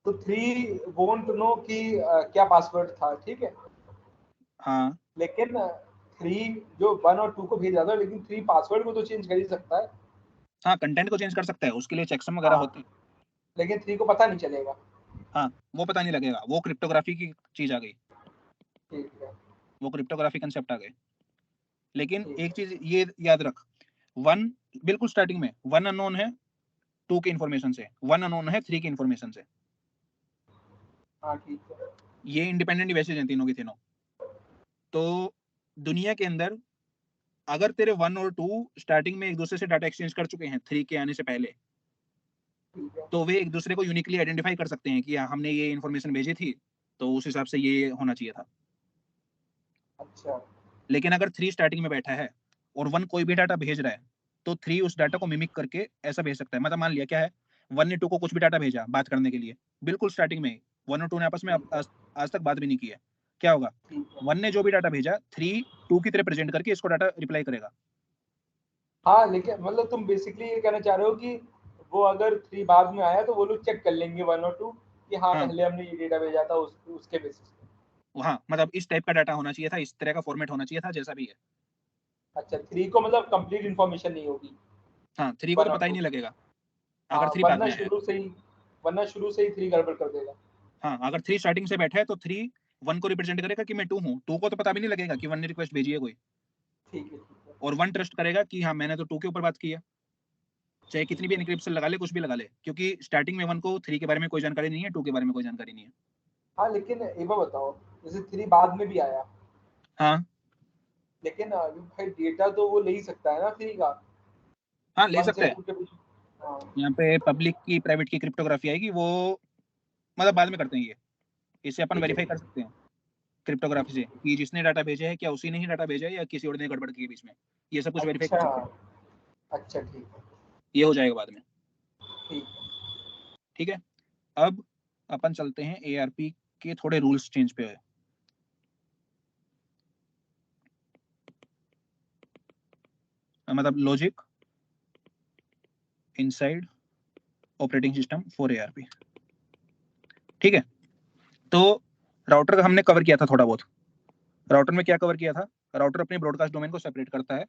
तो 3 वोंट नो कि क्या पासवर्ड था, ठीक है।
हाँ
लेकिन 3 जो 1 और 2 को भेज रहा था, लेकिन 3 पासवर्ड को तो चेंज कर ही सकता है।
हाँ, कंटेंट को चेंज कर सकता है, उसके लिए चेकसम वगैरह
हाँ,
होते हैं।
लेकिन 3 को पता नहीं चलेगा।
हाँ, वो पता नहीं लगेगा, वो क्रिप्टोग्राफी की चीज आ गई,
ठीक है,
वो क्रिप्टोग्राफी कंसेप्ट आ गए। लेकिन
ठीक
एक
है।
चीज ये याद रख, 1 बिल्कुल स्टार्टिंग में 1 अननोन है 2 की इन्फॉर्मेशन से, 1 अननोन है 3 की इन्फॉर्मेशन से।
हाँ, ठीक है।
ये इंडिपेंडेंट डिवाइसेज हैं तीनों की तीनों। तो दुनिया के अंदर अगर तेरे 1 और 2 स्टार्टिंग में एक दूसरे से डाटा एक्सचेंज कर चुके हैं 3 के आने से पहले,
ठीक है।
तो वे एक दूसरे को यूनिकली आइडेंटिफाई कर सकते हैं कि हमने ये इन्फॉर्मेशन भेजी थी, तो उस हिसाब से ये होना चाहिए था।
अच्छा।
लेकिन अगर 3 स्टार्टिंग में बैठा है और 1 कोई भी डाटा भेज रहा है, तो 3 उस डाटा को मिमिक करके ऐसा भेज सकता है। मतलब मान लिया क्या है, 1 ने 2 को कुछ भी डाटा भेजा बात करने के लिए, बिल्कुल स्टार्टिंग में 1 और 2 ने आपस में
ठीक है।
आज तक बात भी नहीं की है, क्या होगा,
ठीक है।
1 ने जो भी डाटा भेजा 3 2 की तरह प्रेजेंट करके इसको डाटा रिप्लाई करेगा।
हाँ, लेकिन मतलब तुम बेसिकली ये कहना चाह रहे हो कि वो अगर 3 बाद में आया तो वो लोग चेक कर लेंगे 1 और 2 कि हाँ,
हाँ,
पहले हमने ये डेटा भेजा था उसके बेसिस पे।
हाँ, मतलब इस टाइप का डाटा होना चाहिए था, इस तरह का फॉर्मेट होना चाहिए था, जैसा भी है।
अच्छा, 3 को मतलब कंप्लीट इन्फॉर्मेशन नहीं होगी
हाँ, 3 को
1
तो
और
पता ही
2
नहीं
की।
लगेगा अगर
हाँ,
3 बाद में आया है तो।
वरना शुरू से ही 3 गड़बड़ कर देगा।
हाँ, अगर 3 स्टार्टिंग से बैठा है तो 3 1 को रिप्रेजेंट करेगा कि मैं 2 हूँ, 2 को तो पता भी नहीं लगेगा कि 1 ने रिक्वेस्ट भेजी है कोई,
ठीक है, ठीक है।
और 1 ट्रस्ट करेगा कि हाँ मैंने तो 2 के ऊपर बात की है, चाहे कितनी भी
ठीक है।
एन्क्रिप्शन लगा ले, कुछ भी लगा ले, क्योंकि स्टार्टिंग में 1 को 3 के बारे में कोई जानकारी नहीं है, 2 के बारे में कोई जानकारी नहीं है।
हाँ, लेकिन एक बार बताओ, जैसे 3 बाद में भी आया,
हाँ,
लेकिन भाई डेटा तो वो ले ही सकता है ना 3 का,
हाँ, ले
1
सकता
से
है।
2 के बीच। हाँ,
यहाँ पे पब्लिक की प्राइवेट की क्रिप्टोग्राफी आएगी, वो मतलब बाद में करते हैं ये, इसे अपन
ठीक है,
वेरीफाई
ठीक
कर
है,
सकते हैं
ठीक
क्रिप्टोग्राफी
है,
से
ठीक
कि जिसने डाटा भेजा है क्या उसी ने ही डाटा भेजा है या किसी और ने गड़बड़ की है बीच में, ये सब कुछ
है।
वेरीफाई कर
अच्छा,
सकते हैं।
अच्छा, ठीक है,
ये हो जाएगा बाद में।
ठीक है।
ठीक है, अब अपन चलते हैं ARP के थोड़े रूल्स चेंज पे। मतलब logic inside operating system for ARP। ठीक है, तो राउटर का हमने कवर किया था थोड़ा बहुत। राउटर में क्या कवर किया था, राउटर अपने ब्रॉडकास्ट डोमेन को सेपरेट करता है,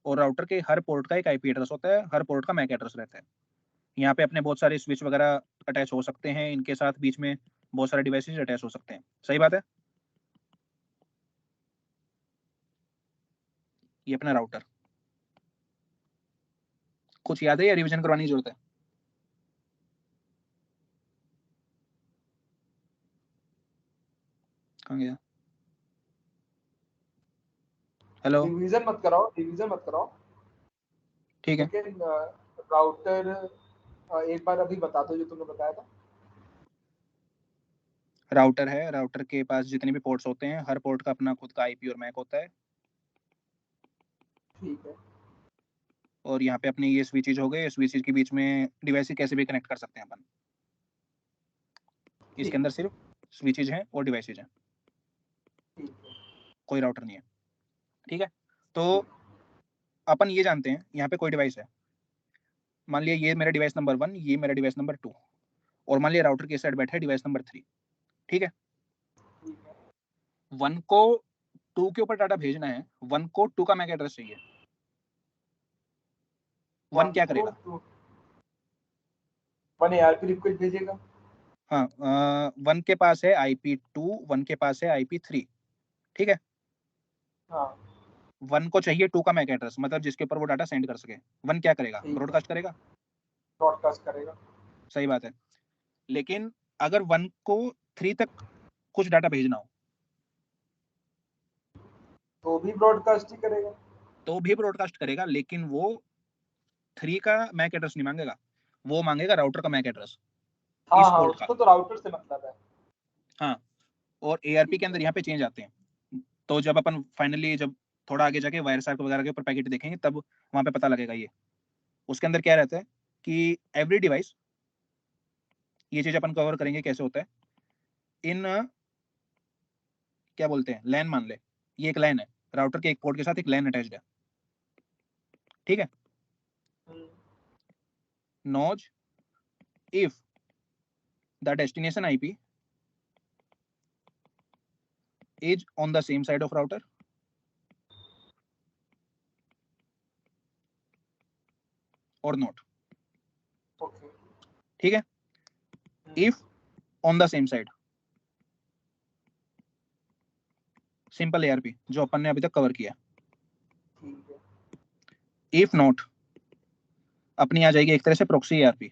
और राउटर के हर पोर्ट का एक IP एड्रेस होता है, हर पोर्ट का मैक एड्रेस रहता है। यहाँ पे अपने बहुत सारे स्विच वगैरह अटैच हो सकते हैं, इनके साथ बीच में बहुत सारे डिवाइसेज अटैच हो सकते हैं। सही बात है। ये अपना राउटर, कुछ याद है या रिवीजन करवाने की जरूरत है? कहाँ गया? हेलो।
रिवीजन मत कराओ, रिवीजन मत कराओ।
ठीक है,
लेकिन राउटर एक बार अभी बता दो जो तुमने बताया था।
राउटर है, राउटर के पास जितने भी पोर्ट्स होते हैं, हर पोर्ट का अपना खुद का IP और मैक होता है।
ठीक है,
और यहाँ पे अपने ये स्विचेज हो गए, स्विचेज के बीच में डिवाइस कैसे भी कनेक्ट कर सकते हैं अपन। इसके
ठीक
अंदर
है,
सिर्फ स्विचेज हैं और डिवाइसेज हैं,
ठीक है,
कोई राउटर नहीं है। ठीक है, तो
ठीक।
अपन ये जानते हैं यहाँ पे कोई डिवाइस है, मान लिया ये मेरा डिवाइस नंबर 1, ये मेरा डिवाइस नंबर 2, और मान लिया राउटर के साइड बैठा है डिवाइस नंबर 3। ठीक है,
ठीक है।
1 को 2 के ऊपर डाटा भेजना है, 1 को 2 का मैक एड्रेस चाहिए। 1
1
क्या
को
करेगा?
2 1 ARP रिक्वेस्ट भेजेगा।
हाँ, 1 के पास है IP2, 1 के पास है IP3। ठीक है,
हाँ,
1 को चाहिए 2 का मैक एड्रेस, मतलब जिसके ऊपर वो डाटा सेंड कर सके। 1 क्या करेगा?
ठीक है।
ब्रॉडकास्ट करेगा।
ब्रॉडकास्ट करेगा।
सही बात है। लेकिन अगर 1 को 3 तक कुछ डाटा भेजना हो,
तो भी ब्रॉडकास्ट ही करेगा।
तो भी ब्रॉडकास्ट करेगा, लेकिन वो 3 का मैक एड्रेस नहीं मांगेगा, वो मांगेगा राउटर का मैक एड्रेस,
हाँ,
इस
हाँ,
पोर्ट का।
उसको तो राउटर से मतलब है।
हाँ, और ARP
ठीक
के
है।
अंदर यहाँ पे चेंज आते हैं। तो जब अपन फाइनली जब थोड़ा आगे जाके वायर सार्क वगैरह के ऊपर पैकेट देखेंगे, तब वहां पे पता लगेगा ये। उसके अंदर क्या रहता है कि एवरी डिवाइस, ये चीज अपन कवर करेंगे कैसे होता है। इन क्या बोलते हैं, लैन मान ले, ये एक लैन है, राउटर के एक पोर्ट के साथ एक लैन अटैच्ड है। ठीक है,
hmm,
knows if the destination IP is on the same side of router, और नॉट।
ओके
ठीक है। If on the same side, simple ARP जो अपन ने अभी तक कवर किया।
ठीक है।
इफ नॉट अपनी आ जाएगी एक तरह से प्रॉक्सी ARP।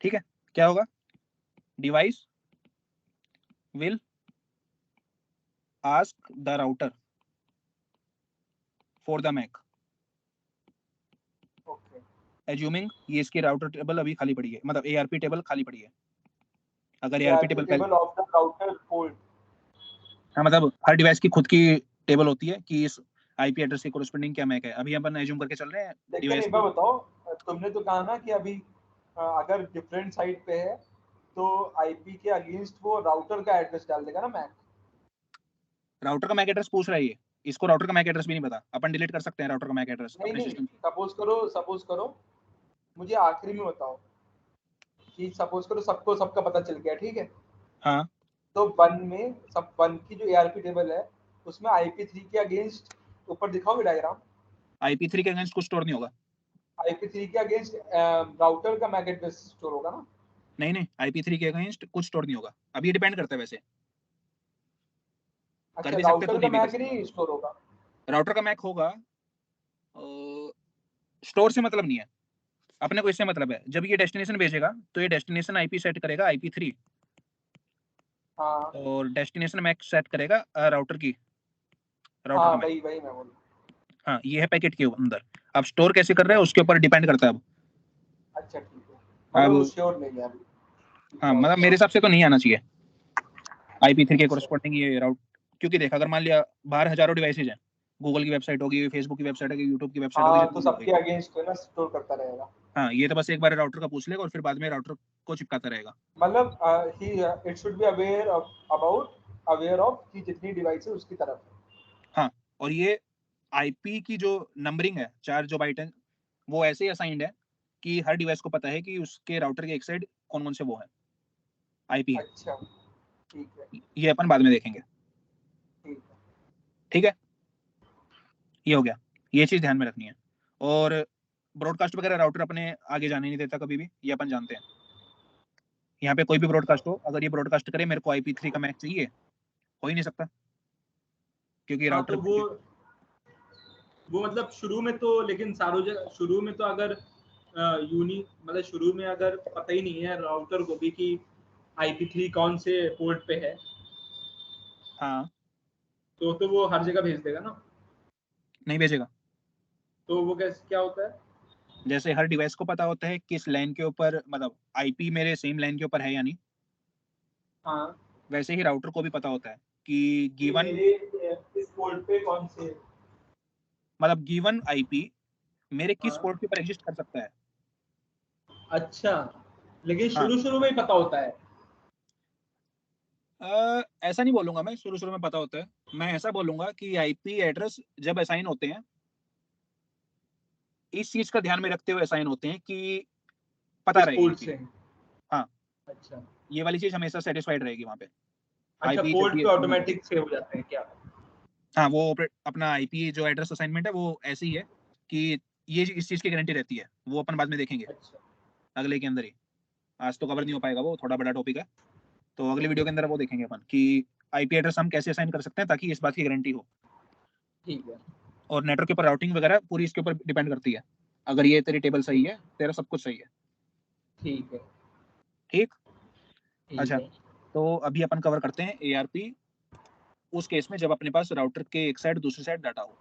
ठीक है। क्या होगा, device will ask the router for the MAC,
okay
assuming ये इसकी राउटर टेबल अभी खाली पड़ी है, मतलब ARP टेबल खाली पड़ी है। अगर ARP
ARP
table
table of the router port.
हाँ, मतलब हर डिवाइस की खुद की टेबल होती है कि इस IP एड्रेस के कोरस्पोंडिंग क्या मैक है। अभी अपन एज्यूम करके चल रहे हैं
लेकिन
डिवाइस
एक बार
को।
बताओ, तुमने तो कहा ना कि अभी अगर डिफरेंट साइट पे है तो आईपी के अगेंस्ट वो राउटर का एड्रेस डाल देगा ना मैक।
राउटर का मैक एड्रेस पूछ रहा है ये, इसको राउटर का मैक एड्रेस भी नहीं पता। अपन डिलीट कर सकते हैं राउटर का मैक एड्रेस
नहीं
अपने
नहीं,
सिस्टम से।
सपोज करो मुझे आखिरी में बताओ कि सपोज करो सबको सबका पता चल गया, ठीक है।
हाँ,
तो वन की जो एआरपी टेबल है उसमें आईपी3 के अगेंस्ट ऊपर दिखाओगे डायग्राम।
IP3 के अगेंस्ट कुछ स्टोर नहीं होगा।
आईपी3 के अगेंस्ट राउटर का मैक एड्रेस स्टोर होगा ना।
नहीं नहीं, IP3 के अगेंस्ट कुछ स्टोर नहीं होगा। अब ये डिपेंड करता है वैसे, कर
अच्छा,
भी सकते तो
राउटर का
नहीं भी कर
मैक
सकते।
नहीं स्टोर होगा।
राउटर का मैक होगा, स्टोर से मतलब नहीं है अपने को, इससे मतलब है जब ये डेस्टिनेशन भेजेगा तो ये डेस्टिनेशन IP सेट करेगा IP3,
हाँ
और डेस्टिनेशन मैक सेट करेगा राउटर की, राउटर
हाँ,
का मैक।
वही वही मैं बोल।
हाँ, ये है पैकेट के अंदर। अब स्टोर कैसे कर रहे हैं उसके ऊपर डिपेंड करता है।
अच्छा ठीक है, मतलब वो
अब
श्योर नहीं है अभी कि
हाँ,
क्या
मतलब
होगा।
मेरे हिसाब से तो नहीं आना चाहिए IP3 के
अच्छा
कोरस्पोंडिंग ये राउट। क्योंकि देख, अगर मान लिया बाहर हजारों डिवाइसेज हैं, गूगल की वेबसाइट होगी, फेसबुक की वेबसाइट होगी, यूट्यूब की वेबसाइट होगी,
हाँ, तो
जितनी भी होगी।
सबके अगेंस्ट है ना स्टोर करता रहेगा।
हाँ, ये तो बस एक बार राउटर का पूछ लेगा और फिर बाद में राउटर को चिपकाता रहेगा।
मतलब ही it should be aware of about aware of कि जितनी डिवाइस है उसकी तरफ है।
हाँ, और ये IP की जो नंबरिंग है, 4 जो बाइट है, वो ऐसे ही असाइंड है कि हर डिवाइस को पता है कि उसके राउटर के एक साइड कौन कौन से वो है IP है।
अच्छा ठीक है
ये अपन बाद में देखेंगे।
ठीक है।
ठीक है, ये हो गया, ये चीज ध्यान में रखनी है। और ब्रॉडकास्ट वगैरह राउटर अपने आगे जाने नहीं देता कभी भी, ये अपन जानते हैं। यहाँ पे कोई भी ब्रॉडकास्ट हो, अगर ये ब्रॉडकास्ट करे मेरे को IP3 का मैक चाहिए, हो ही नहीं सकता, क्योंकि
हाँ
राउटर
तो वो मतलब शुरू में तो, लेकिन शुरू में तो अगर यूनी मतलब शुरू में अगर पता ही नहीं है राउटर को भी कि आईपी3 कौन से पोर्ट पे है,
हाँ,
तो वो हर जगह भेज देगा ना।
नहीं भेजेगा।
तो वो कैसे क्या होता है।
जैसे हर डिवाइस को पता होता है किस लाइन के ऊपर, मतलब IP मेरे सेम लाइन के ऊपर है या नहीं,
हाँ,
वैसे ही राउटर को भी पता होता है कि
कि
गिवन,
मेरे इस पोर्ट पे कौन से।
मतलब गिवन IP मेरे किस
हाँ
पोर्ट के ऊपर एग्जिस्ट कर सकता है।
अच्छा, लेकिन
हाँ,
शुरू शुरू में ही पता होता है।
ऐसा नहीं बोलूंगा मैं शुरू शुरू में पता होता है। मैं ऐसा बोलूंगा कि IP एड्रेस जब असाइन होते हैं, इस चीज का ध्यान में रखते हुए असाइन होते हैं कि पता
किस
रहे ये
पोर्ट
चीज।
से।
हाँ,
अच्छा
ये वाली चीज हमेशा सेटिस्फाइड रहेगी वहां पे।
अच्छा,
IP जब
पोर्ट
भी
पे
assign होगा।
ऑटोमेटिक सेव हो जाते हैं क्या।
हाँ, वो अपना IP जो एड्रेस असाइनमेंट है वो ऐसी ही है कि ये इस चीज की गारंटी रहती है। वो अपन बाद में देखेंगे
अच्छा
अगले के अंदर ही। आज तो कवर नहीं
ठीक
हो
है
पाएगा, वो थोड़ा बड़ा टॉपिक है। तो अगले वीडियो
ओके
के अंदर वो देखेंगे अपन कि IP एड्रेस हम कैसे असाइन कर सकते हैं ताकि इस बात की गारंटी हो।
ठीक है
और नेटवर्क के ऊपर राउटिंग वगैरह पूरी इसके ऊपर डिपेंड करती है। अगर ये तेरी टेबल सही
ठीक
है, तेरा सब कुछ सही है।
ठीक है
ठीक।
ठीक
अच्छा,
है
तो अभी अपन कवर करते हैं ARP उस केस में जब अपने पास राउटर के एक साइड दूसरी साइड डाटा हो।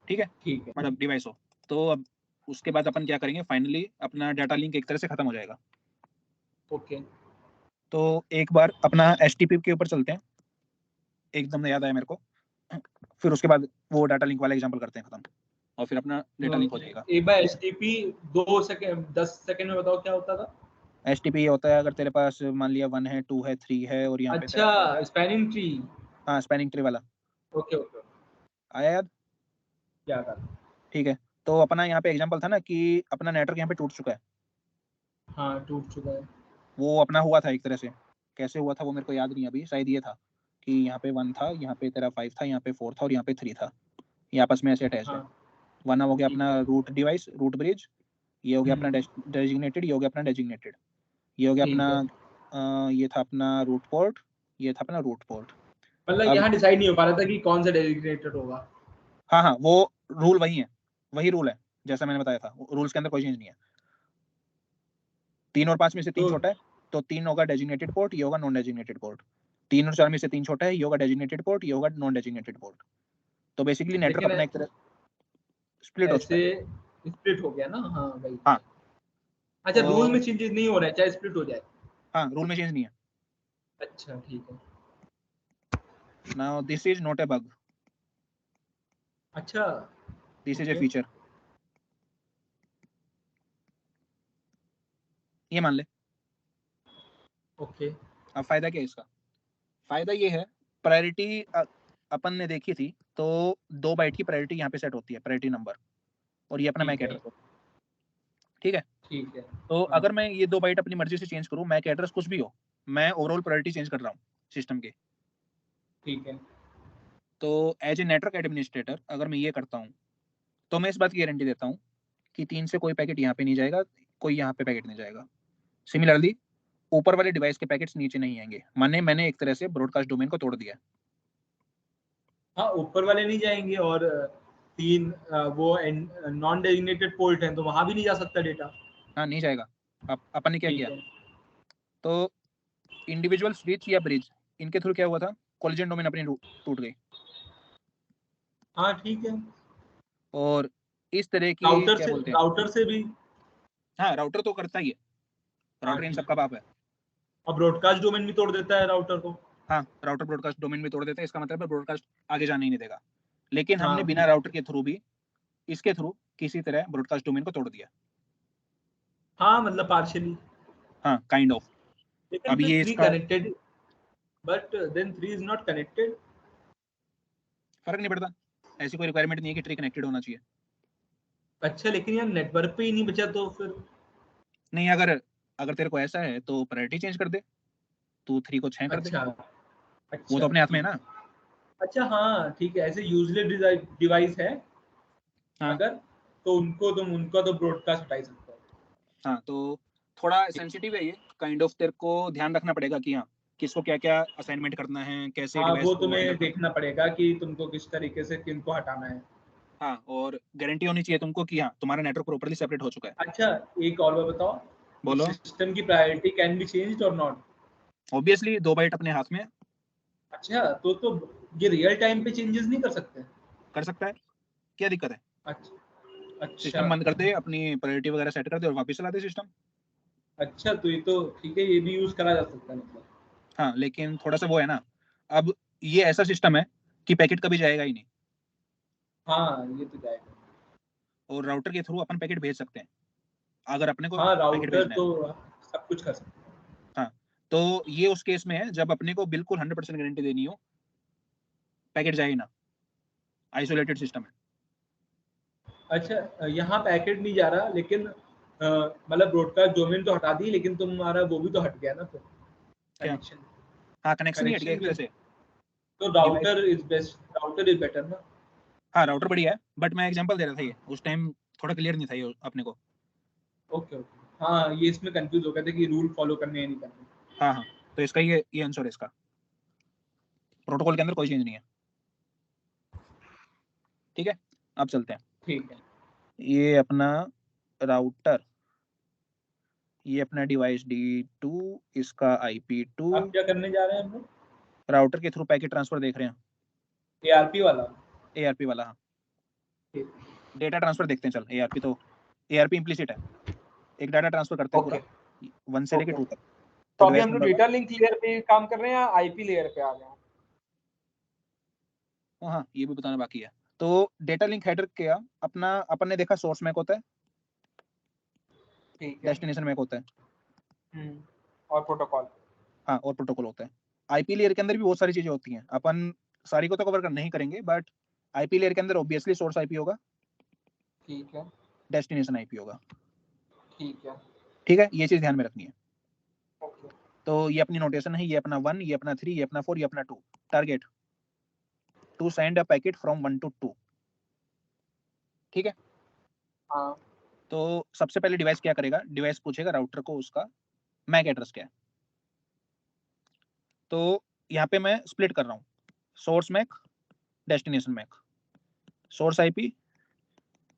ठीक है,
ठीक है
मतलब डिवाइस हो। तो अब उसके बाद अपन क्या करेंगे, फाइनली अपना डाटा लिंक एक तरह से खत्म हो जाएगा।
ओके
तो एक बार अपना HTTP के ऊपर चलते हैं, एकदम याद आया मेरे को। फिर उसके बाद वो डाटा लिंक वाला एग्जांपल करते हैं खत्म, और फिर अपना डाटा लिंक हो जाएगा।
एक बार HTTP 2 सेकंड 10 सेकंड में बताओ क्या होता था।
HTTP ये होता है अगर तेरे पास मान लिया 1 है, 2 है, 3 है, और यहाँ पे तेरा
अच्छा,
क्या होता है।
Spanning tree.
हाँ, स्पैनिंग ट्री वाला।
ओके ओके,
आया याद।
क्या था।
ठीक है, तो अपना यहाँ पे एग्जांपल था ना कि अपना नेटवर्क यहाँ पे टूट चुका है।
हाँ टूट चुका है।
वो अपना हुआ था एक तरह से, कैसे हुआ था वो मेरे को याद नहीं अभी, शायद ये था कि यहाँ पे 1 था, यहाँ पे तेरा 5 था, यहाँ पे 4 था और यहाँ पे 3 था, ये आपस में ऐसे अटैच्ड है।
हाँ
1 हो गया
ठीक
अपना
है।
रूट डिवाइस, रूट ब्रिज, ये हो गया अपना डेजिग्नेटेड, ये हो गया अपना डेजिग्नेटेड, ये हो गया
ठीक है।
अपना ये था अपना रूट पोर्ट, ये था अपना रूट पोर्ट।
मतलब
अब
यहाँ डिसाइड नहीं हो पा रहा था कि कौन सा डेजिग्नेटेड होगा।
हाँ हाँ, वो रूल वही है, वही रूल है जैसा मैंने बताया था, रूल्स के अंदर कोई चेंज नहीं है। 3 और 5 में से 3
तो
छोटा है, तो 3 होगा डेजिग्नेटेड पोर्ट, ये होगा नॉन डेजिग्नेटेड पोर्ट। 3 और 4 में से 3 छोटा है, ये होगा डेजिग्नेटेड पोर्ट, ये होगा नॉन डेजिग्नेटेड पोर्ट। तो बेसिकली नेटवर्क
लेकिन
अपना एक तरह स्प्लिट हो चुका
ऐसे
है।
स्प्लिट हो गया ना, हाँ भाई।
हाँ
अच्छा, रूल
और
में चेंजेस नहीं हो रहा है चाहे स्प्लिट हो जाए।
हाँ, रूल में चेंज नहीं है।
अच्छा ठीक है।
Now this is not a bug,
अच्छा
this is a
okay
feature, ये मान ले।
ओके।
अब फायदा क्या है इसका? फायदा ये है, प्रायोरिटी अपन ने देखी थी, तो 2 बाइट की प्रायोरिटी यहाँ पे सेट होती है, प्रायोरिटी नंबर, और ये अपना मैक
ठीक है
एड्रेस होता है। ठीक है,
ठीक है।
तो
हाँ
अगर मैं ये 2 बाइट अपनी मर्जी से चेंज करूँ, मैक एड्रेस कुछ भी हो, मैं ओवरऑल प्रायोरिटी चेंज कर रहा हूँ सिस्टम के।
ठीक है।
तो एज ए नेटवर्क एडमिनिस्ट्रेटर अगर मैं ये करता हूँ, तो मैं इस बात की गारंटी देता हूँ कि 3 से कोई पैकेट यहाँ पे नहीं जाएगा, कोई यहाँ पे पैकेट नहीं जाएगा। सिमिलरली ऊपर वाले डिवाइस के पैकेट्स नीचे नहीं आएंगे, माने मैंने एक तरह से ब्रॉडकास्ट डोमेन को तोड़ दिया।
हाँ ऊपर वाले नहीं जाएंगे, और तीन वो नॉन डेजिग्नेटेड पोर्ट हैं तो वहां भी नहीं जा सकता डेटा।
हाँ नहीं जाएगा। अपन ने क्या
ठीक
किया,
है।
तो इंडिविजुअल स्विच या ब्रिज, इनके थ्रू क्या हुआ था, कोलिजन डोमेन अपनी टूट गई।
हाँ ठीक है।
और इस तरह की क्या बोलते हैं,
राउटर से भी।
हाँ राउटर तो करता ही है,
हाँ
राउटर इन
ठीक
सबका
है।
बाप है।
और ब्रॉडकास्ट डोमेन भी तोड़ देता है राउटर को।
हाँ राउटर ब्रॉडकास्ट डोमेन भी तोड़ देता है, इसका मतलब है ब्रॉडकास्ट आगे जाने ही नहीं देगा। लेकिन हमने
हाँ
बिना राउटर के थ्रू भी, इसके थ्रू किसी तरह ब्रॉडकास्ट डोमेन को तोड़ दिया।
हाँ मतलब पार्शियली।
हाँ काइंड ऑफ।
लेकिन
अब
फिर
ये
3
इसका
connected, but then 3 is not connected.
फर्क नहीं पड़ता, ऐसी कोई रिक्वायरमेंट नहीं है कि ट्री कनेक्टेड होना चाहिए।
अच्छा लेकिन यार नेटवर्क पे ही नहीं बचा तो फिर।
नहीं, अगर अगर तेरे को ऐसा है तो प्रायोरिटी चेंज कर दे, तू 3 को 6 कर दे,
अच्छा
वो तो
अच्छा
अपने हाथ में है
ठीक
ना।
है। अच्छा हाँ ठीक है, ऐसे यूजलेस डिवाइस है
हाँ
अगर, तो उनको तुम उनका तो ब्रॉडकास्ट हटा ही सकते हो।
हाँ, तो थोड़ा सेंसिटिव है ये, काइंड ऑफ तेरे को ध्यान रखना पड़ेगा कि हाँ किसको क्या क्या असाइनमेंट करना है, कैसे
हाँ
डिवाइस
वो
को हैंडल
तुम्हें
करना
देखना
है।
पड़ेगा कि तुमको किस तरीके से किनको हटाना है।
हाँ, और गारंटी होनी चाहिए तुमको कि हाँ तुम्हारा नेटवर्क प्रॉपर्ली सेपरेट हो चुका है।
अच्छा एक और बात बताओ,
बोलो।
सिस्टम की प्रायोरिटी कैन बी चेंज्ड और नॉट।
ऑब्वियसली 2 बाइट अपने हाथ में है,
अच्छा तो ये रियल टाइम पे चेंजेस नहीं कर सकते।
कर सकता है, क्या दिक्कत है?
अच्छा अच्छा।
सिस्टम बंद कर दे, अपनी प्रायोरिटी वगैरह सेट कर दे और वापस चला दे सिस्टम।
अच्छा तो ये तो ठीक है, ये भी यूज करा जा सकता है मतलब।
हाँ लेकिन थोड़ा सा वो है ना, अब ये ऐसा सिस्टम है कि पैकेट कभी जाएगा ही नहीं,
हाँ ये तो जाएगा।
और राउटर के थ्रू अपन पैकेट भेज सकते हैं अगर अपने को
हाँ
पैकेट
राउटर
भेजना है।
तो सब कुछ कर सकते हैं।
हाँ, तो ये उस केस में है जब अपने को बिल्कुल 100% गारंटी देनी हो पैकेट जाए ही ना, आइसोलेटेड सिस्टम है।
अच्छा यहाँ पैकेट नहीं जा रहा, लेकिन मतलब ब्रॉडकास्ट डोमेन तो हटा दी, लेकिन तुम्हारा वो भी तो हट गया ना फिर,
क्या?
कनेक्शन।
हाँ कनेक्शन ही हट गया
कनेक्शन
एक
भी
तरह से।
तो
device,
router is best, router is better ना।
हाँ राउटर बढ़िया है, बट मैं एग्जांपल दे रहा था, ये उस टाइम थोड़ा क्लियर नहीं था ये अपने को।
ओके ओके, हाँ ये इसमें कंफ्यूज हो गए थे कि रूल फॉलो करने हैं नहीं करने।
हाँ हाँ, तो इसका ये आंसर है इसका, प्रोटोकॉल के अंदर कोई चेंज नहीं है। ठीक है, अब चलते हैं।
ठीक है।
ये अपना राउटर, ये अपना डिवाइस D2, इसका IP2।
अब क्या करने जा रहे हैं हम लोग?
राउटर के थ्रू पैकेट ट्रांसफर देख रहे हैं,
एआरपी वाला।
ARP वाला। हाँ,
ठीक।
डेटा ट्रांसफर देखते हैं चल। ARP तो ARP इम्प्लिसिट है, एक डाटा ट्रांसफर करते हैं
ओके
पूरा 1 से लेके
ओके।
2 तक।
तो
तो
अभी
डिवाइस
हम लोग
नंबर 1,
डेटा लिंक लेयर पे काम कर रहे हैं या आईपी लेयर पे आ गए हैं?
हाँ ये भी बताना बाकी है। तो डेटा लिंक हेडर क्या, अपना अपन ने देखा सोर्स मैक होता है,
ठीक है।
डेस्टिनेशन मैक होता है,
और प्रोटोकॉल।
हाँ और प्रोटोकॉल होता है। आईपी लेयर के अंदर भी बहुत सारी चीजें होती हैं, अपन सारी को तो कवर कर नहीं करेंगे, बट आईपी लेयर के अंदर ऑब्वियसली सोर्स आईपी होगा,
ठीक है।
डेस्टिनेशन आईपी होगा।
ठीक है।
ठीक है, ये चीज ध्यान में रखनी है।
ओके।
तो ये अपनी नोटेशन है, ये अपना 1, ये अपना 3, ये अपना 4, ये अपना 2। Target to send a packet from 1 to 2। ठीक है।
हाँ
तो सबसे पहले डिवाइस क्या करेगा, डिवाइस पूछेगा राउटर को उसका मैक एड्रेस क्या है। तो यहाँ पे मैं स्प्लिट कर रहा हूँ, source MAC, destination MAC, source IP,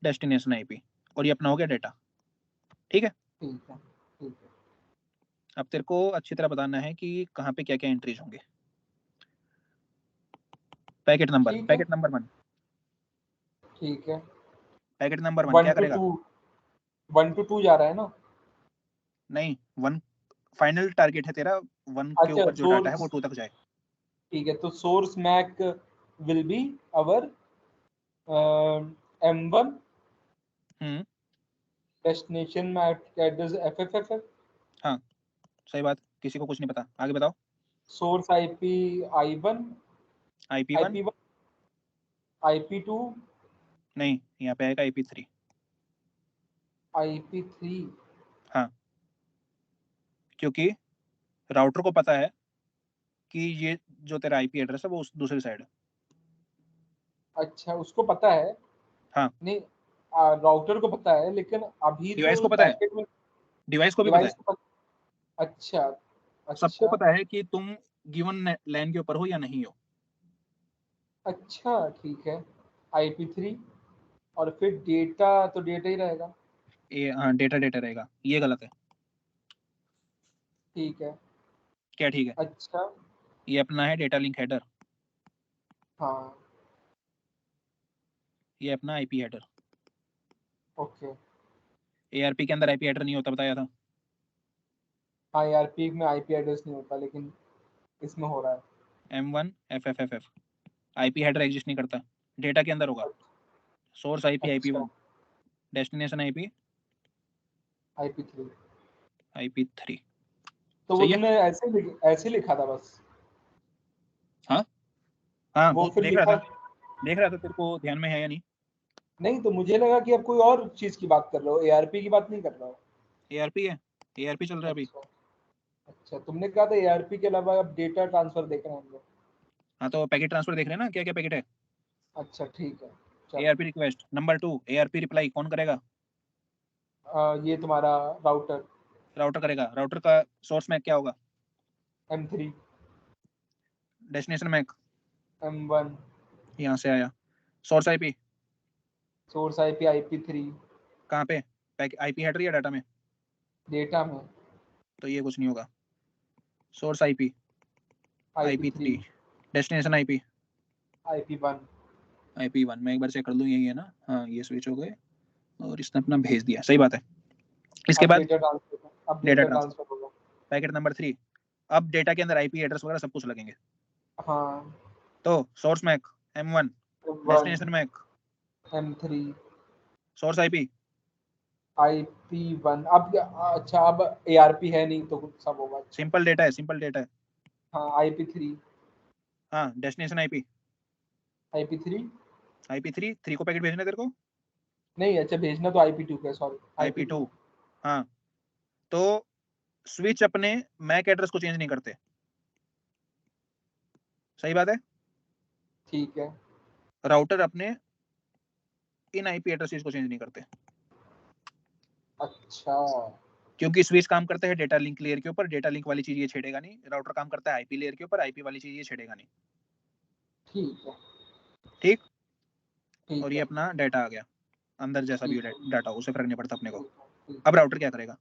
destination IP, और ये अपना हो गया डेटा। ठीक है।
ठीक है ठीक है।
अब तेरे को अच्छी तरह बताना है कि कहाँ पे क्या क्या एंट्रीज होंगे। पैकेट नंबर,
ठीक है
पैकेट नंबर 1,
ठीक है।
पैकेट नंबर 1 क्या करेगा?
1 to 2 जा रहा है ना?
नहीं, 1 फाइनल टारगेट है तेरा, 1 के
अच्छा
ऊपर जो डाटा है
सोर्स,
वो 2 तक जाए।
ठीक है। तो source MAC will be our M1,
hmm,
destination MAC address FFFF,
हाँ सही बात, किसी को कुछ नहीं पता, आगे बताओ।
Source IP I1,
IP1
IP1, IP2,
नहीं, यहाँ पे आएगा IP3।
IP3।
हाँ, क्योंकि राउटर को पता है कि ये जो तेरा आईपी एड्रेस है वो उस दूसरी साइड है।
अच्छा उसको पता है?
हाँ,
नहीं, राउटर को पता है, लेकिन अभी
डिवाइस
तो
को पता है,
पैकेट में
डिवाइस को भी पता है,
डिवाइस को पता। अच्छा
सबको
अच्छा
पता है कि तुम गिवन लैन के ऊपर हो या नहीं हो।
अच्छा ठीक है। IP3, और फिर डेटा तो डेटा ही रहेगा।
ये हाँ, डेटा डेटा रहेगा, ये गलत है।
ठीक है।
क्या ठीक है?
अच्छा
ये अपना है डेटा लिंक हेडर,
हाँ
ये अपना आईपी हेडर।
ओके।
एआरपी के अंदर आईपी हेडर नहीं होता, बताया था।
हाँ यार पीक में IP एड्रेस नहीं होता, लेकिन इसमें हो रहा है।
M1 FFFF IP header exist नहीं करता, डेटा के अंदर होगा। सोर्स आईपी
अच्छा
IP1, destination IP
IP3।
IP3।
तो वो
सही है।
तुमने ऐसे लिखा था बस?
हाँ हाँ,
वो
वो
फिर
देख रहा
लिखा?
था, देख रहा था तेरे को ध्यान में है या नहीं।
नहीं, तो मुझे लगा कि अब कोई और चीज की बात कर रहे हो, ARP की बात नहीं कर रहा हो।
एआरपी है, एआरपी चल रहा है अभी।
अच्छा अच्छा, तुमने कहा था ARP के अलावा अब डेटा ट्रांसफर देख रहे हैं हम लोग।
हाँ, तो पैकेट ट्रांसफर देख रहे हैं ना, क्या क्या पैकेट है।
अच्छा ठीक है चलो।
ARP request number 2, ARP reply कौन करेगा?
ये तुम्हारा राउटर
राउटर करेगा। राउटर का सोर्स मैक क्या होगा?
M3,
डेस्टिनेशन मैक
M1,
यहाँ से आया। Source IP
source IP IP3,
कहाँ पे? पैक आईपी हेडर या डाटा में?
डेटा में
तो ये कुछ नहीं होगा। Source IP
IP3,
IP3, destination IP
IP1।
IP1। मैं एक बार चेक कर लूँ, यही है ना? हाँ, ये स्विच हो गए और इसने अपना भेज दिया, सही बात है। इसके बाद
अब
डेटा
डेटा
ट्रांसफर,
ट्रांसफर होगा।
Packet number 3। अब डेटा के अंदर आईपी एड्रेस वगैरह सब कुछ लगेंगे।
हाँ
तो source MAC M1,
M1,
destination MAC,
M3,
source IP
IP1। अब अच्छा, अब ARP है नहीं तो कुछ सब होगा। अच्छा
सिंपल डेटा है, सिंपल डेटा है।
हाँ IP3,
हाँ, डेस्टिनेशन आईपी
IP3
IP3, 3 को पैकेट भेजना है तेरे को।
नहीं, अच्छा भेजना तो IP2 का, सॉरी
IP2,
IP2।
हाँ। तो स्विच अपने मैक एड्रेस को चेंज नहीं करते, सही बात है।
ठीक है।
राउटर अपने इन आईपी एड्रेसेस को चेंज नहीं करते,
अच्छा
क्योंकि स्विच काम करते हैं डेटा लिंक लेयर के ऊपर, डेटा लिंक वाली चीज ये छेड़ेगा नहीं। राउटर काम करता है आईपी लेयर के ऊपर, आईपी वाली चीज ये छेड़ेगा नहीं।
ठीक है
ठीक। और
ठीक
ये
है
अपना डाटा आ गया अंदर, जैसा भी
ठीक है
डाटा हो उसे फर्क नहीं पड़ता अपने को।
ठीक है ठीक
अब
है।
राउटर क्या करेगा?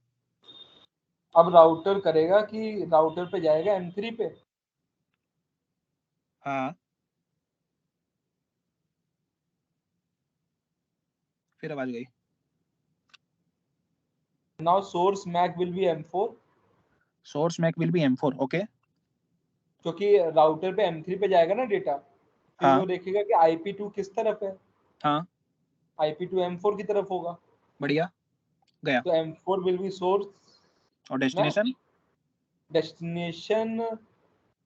अब राउटर करेगा कि राउटर पे जाएगा M3 पे।
हाँ, फिर आवाज गई।
Now source MAC will be M4,
source MAC will be M4, okay.
क्योंकि राउटर पे M3 पे जाएगा ना डेटा। फिर वो
हाँ
देखेगा कि IP2 किस तरफ है।
हाँ,
IP2 M4 की तरफ होगा।
बढ़िया, गया।
तो M4 विल बी सोर्स
और
MAC.
Destination?
Destination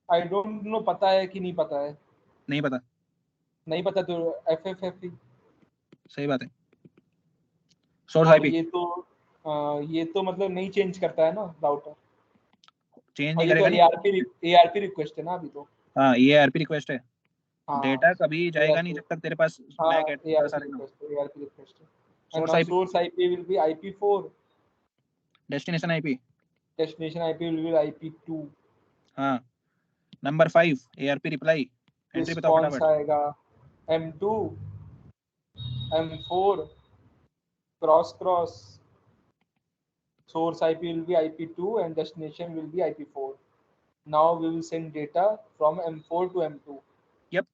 I don't know, पता है कि नहीं पता है?
नहीं पता।
नहीं पता तो FFFE।
सही बात है। सोर्स
और
आईपी
ये तो मतलब नहीं चेंज करता है ना राउटर।
चेंज
और
नहीं
ये तो
करेगा
ARP रिक्वेस्ट है ना अभी तो।
हाँ ये ARP रिक्वेस्ट है,
हाँ
डेटा कभी जाएगा नहीं
ARP,
जब तक तेरे पास
हाँ
मैक एड्रेस
ARP
सारे ना हो।
रिक्वेस्ट है, ARP रिक्वेस्ट है। And
source
now
IP,
source IP will be IP4,
destination IP।
destination IP will be IP2,
हाँ नंबर 5 ARP रिप्लाई, एंट्री बताओ
रिस्पॉन्स
फटाफट।
आएगा M2, M4, cross, source IP will be IP2 and destination will be IP4. Now we will send data from M4 to M2.
Yup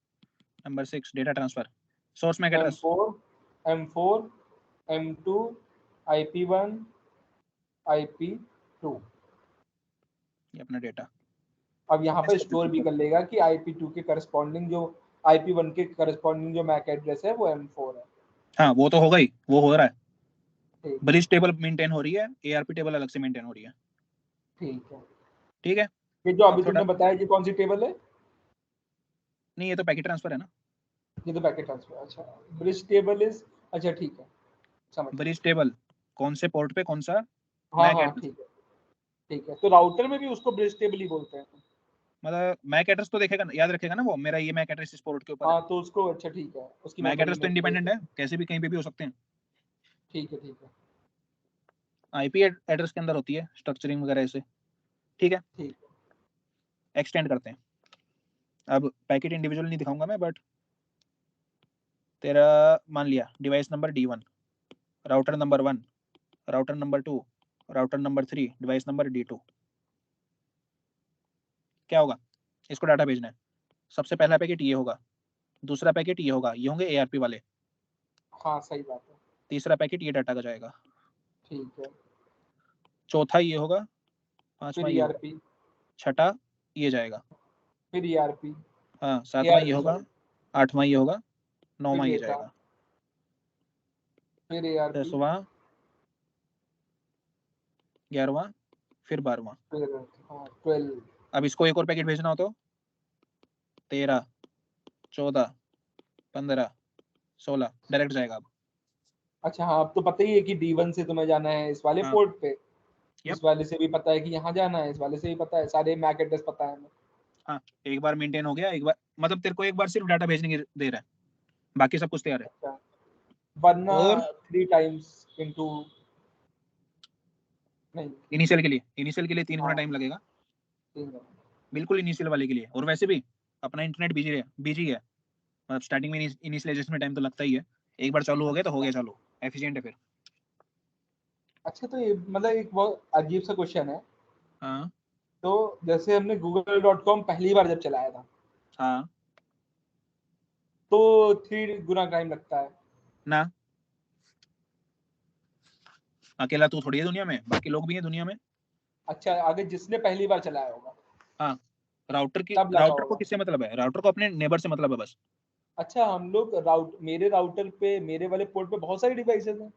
number 6 data transfer, source MAC address.
M4, M4, M2, IP1, IP2।
ये अपना data
अब यहाँ पर store भी कर लेगा कि IP2 के करस्पॉन्डिंग जो IP1 के करस्पॉन्डिंग जो मैक एड्रेस है वो M4 है।
हाँ वो तो होगा ही, वो हो रहा है।
ठीक
ब्रिज टेबल मेंटेन हो रही है, ARP टेबल अलग से मेंटेन हो रही है।
ठीक है।
ठीक है
ये जो
अब
अभी
थोड़ा,
तुमने बताया कि कौन सी टेबल है?
नहीं ये तो पैकेट ट्रांसफर है ना।
ये तो पैकेट ट्रांसफर, अच्छा। ब्रिज टेबल इज, अच्छा ठीक है, समझ गया।
ब्रिज टेबल कौन से पोर्ट पे कौन सा
हाँ
मैक
हाँ
एड्रेस,
ठीक है, ठीक है। तो राउटर में भी उसको ब्रिज टेबल ही बोलते हैं।
मतलब मैक एड्रेस तो देखेगा याद रखेगा ना वो, मेरा ये मैक एड्रेस इस पोर्ट के ऊपर है।
हाँ तो उसको, अच्छा ठीक है, उसकी
मैक
मेमोरी
एड्रेस तो
में
इंडिपेंडेंट
ठीक
है, कैसे भी कहीं पे भी हो सकते हैं।
है।
IP एड्रेस के अंदर होती है स्ट्रक्चरिंग वगैरह ऐसे। ठीक है
ठीक है।
एक्सटेंड करते हैं। अब पैकेट इंडिविजुअल नहीं दिखाऊंगा मैं, बट तेरा मान लिया device number D1, router number 1, router number 2, router number 3, device number D2। क्या होगा, इसको डाटा भेजना है। सबसे पहला पैकेट ये होगा, दूसरा पैकेट ये होगा, ये होंगे ARP वाले।
हाँ सही बात है।
तीसरा पैकेट ये डाटा का जाएगा,
ठीक है।
चौथा ये होगा,
फिर
पांचवा ये होगा,
ERP,
छठा ये जाएगा,
फिर ERP,
हाँ सातवां ये
ARP
होगा,
सॉरी,
आठवां ये होगा,
फिर
नौवां ये
डेटा,
जाएगा,
फिर ARP,
10वां, 11वां, फिर 12वां।
फिर हाँ 12।
अब इसको एक और पैकेट भेजना हो तो 13, 14, 15, 16 डायरेक्ट जाएगा। अब
अच्छा हाँ, अब तो पता ही है कि D1 से तुम्हें जाना है इस वाले
हाँ
पोर्ट पे,
यप
इस वाले से भी पता है कि यहाँ जाना है, इस वाले से भी पता है, सारे मैक एड्रेस पता है हमें।
हाँ एक बार मेंटेन हो गया, एक बार मतलब तेरे को एक बार सिर्फ डाटा भेजने की दे रहा है, बाकी सब कुछ तैयार है।
अच्छा, वरना
और
3 टाइम्स इनटू, नहीं,
इनिशियल के लिए 3 गुना
हाँ
टाइम लगेगा,
3।
बिल्कुल इनिशियल वाले के लिए। और वैसे भी अपना इंटरनेट बिजी है, मतलब स्टार्टिंग में इनिशियलाइजेशन में टाइम तो लगता ही है। एक बार चालू हो गया तो हो
अच्छा
गया चालू, एफिशिएंट है फिर।
अच्छा, तो ये मतलब एक बहुत अजीब सा क्वेश्चन है।
हाँ
तो जैसे हमने google.com पहली बार जब चलाया था,
हाँ
तो 3 गुना टाइम लगता है।
ना, अकेला तू थोड़ी है दुनिया में, बाकी लोग भी हैं दुनिया में।
अच्छा, अगर जिसने पहली बार चलाया होगा
हाँ
तब लगा
राउटर को
होगा।
किससे मतलब है, राउटर को अपने नेबर से मतलब है बस।
अच्छा, हम लोग मेरे राउटर पे, मेरे वाले पोर्ट पे बहुत सारी डिवाइसेस हैं।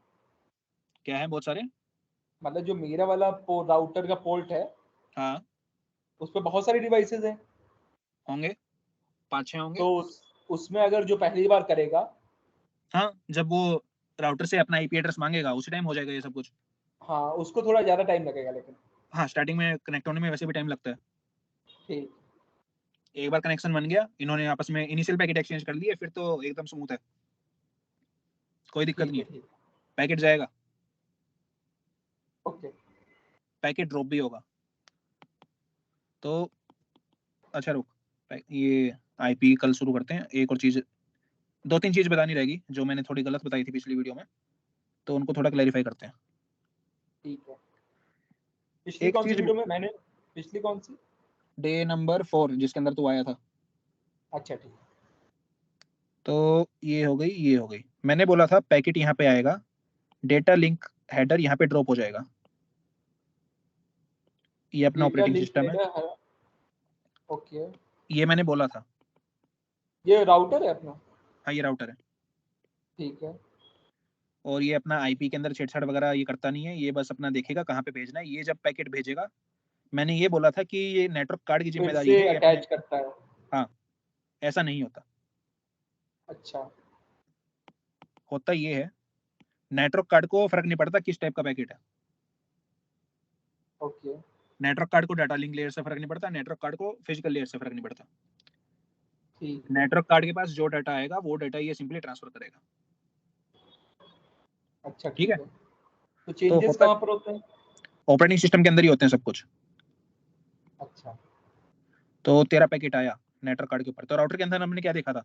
क्या है बहुत सारे,
मतलब जो मेरा वाला राउटर का पोर्ट है,
हाँ
उस पे बहुत सारी डिवाइसेस हैं।
होंगे, 5-6 होंगे।
तो उसमें अगर जो पहली बार करेगा,
हाँ जब वो राउटर से अपना IP एड्रेस मांगेगा उसी टाइम हो जाएगा ये सब कुछ।
हाँ उसको थोड़ा ज्यादा टाइम लगेगा लेकिन।
हाँ स्टार्टिंग में कनेक्ट होने में वैसे भी टाइम लगता है।
ठीक।
एक बार कनेक्शन बन गया, इन्होंने आपस में इनिशियल पैकेट एक्सचेंज कर लिए, फिर तो एकदम स्मूथ है, कोई दिक्कत
ठीक
नहीं
है।
है।
ठीक।
पैकेट जाएगा,
ओके।
पैकेट ड्रॉप भी होगा। तो अच्छा रुक, ये IP कल शुरू करते हैं। एक और चीज, 2-3 चीज बतानी रहेगी जो मैंने थोड़ी गलत बताई थी पिछली वीडियो में, तो उनको थोड़ा क्लैरिफाई करते हैं।
ठीक है। पिछली
एक
कौन सी
चीज,
वीडियो में मैंने, पिछली कौन सी?
डे नंबर 4 जिसके अंदर तू आया था।
अच्छा ठीक।
तो ये हो गई, ये हो गई। मैंने बोला था पैकेट यहाँ पे आएगा, डेटा लिंक हेडर यहाँ पे ड्रॉप हो जाएगा। ये अपना
डेटा
ऑपरेटिंग
लिंक
सिस्टम है,
हेडर है। ओके।
ये मैंने बोला था।
ये राउटर है अपना।
हाँ ये राउटर है,
ठीक है।
और ये अपना IP के अंदर छेड़छाड़ वगैरह ये करता नहीं है, ये बस अपना देखेगा कहाँ पे भेजना है। ये जब पैकेट भेजेगा, मैंने ये बोला था कि ये नेटवर्क कार्ड की
फिर
जिम्मेदारी
से
है ये अपने।
अटैच करता है।
हाँ ऐसा नहीं होता,
अच्छा।
होता ये है नेटवर्क कार्ड को फर्क नहीं पड़ता किस टाइप का पैकेट है।
ओके।
नेटवर्क कार्ड को डाटा लिंक लेयर से फर्क नहीं पड़ता, नेटवर्क कार्ड को फिजिकल लेयर से फर्क नहीं पड़ता।
ठीक
नेटवर्क कार्ड के पास जो डाटा आएगा वो डाटा ये सिंपली ट्रांसफर करेगा।
अच्छा
ठीक है,
तो चेंजेस कहाँ पर होते हैं?
ऑपरेटिंग सिस्टम के अंदर ही होते हैं सब कुछ।
अच्छा
तो तेरा पैकेट आया नेटवर्क कार्ड के ऊपर, तो राउटर के अंदर हमने क्या देखा था,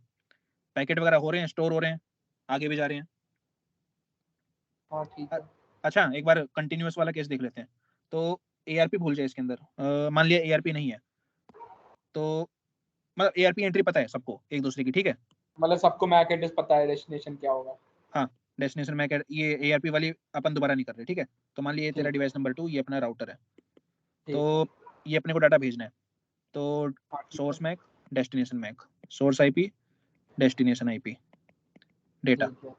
पैकेट वगैरह हो रहे हैं, स्टोर हो रहे हैं, आगे भी जा रहे हैं।
हाँ ठीक है।
अच्छा एक बार कंटिन्यूअस वाला केस देख लेते हैं। तो एआरपी भूल जाए इसके अंदर, मान लिया एआरपी नहीं है, तो मतलब एआरपी एंट्री पता है सबको एक दूसरे की, ठीक है,
मतलब सबको मैक एड्रेस पता है, डेस्टिनेशन क्या होगा।
हाँ डेस्टिनेशन मैक ये एआरपी वाली अपन दोबारा नहीं कर रहे, ठीक है। तो मान लिया तेरा
ठीक
डिवाइस नंबर 2 ये अपना राउटर है,
ठीक
तो ये अपने को डाटा भेजना है, तो
हाँ ठीक
सोर्स
है
MAC destination MAC, source IP destination IP data.
ठीक है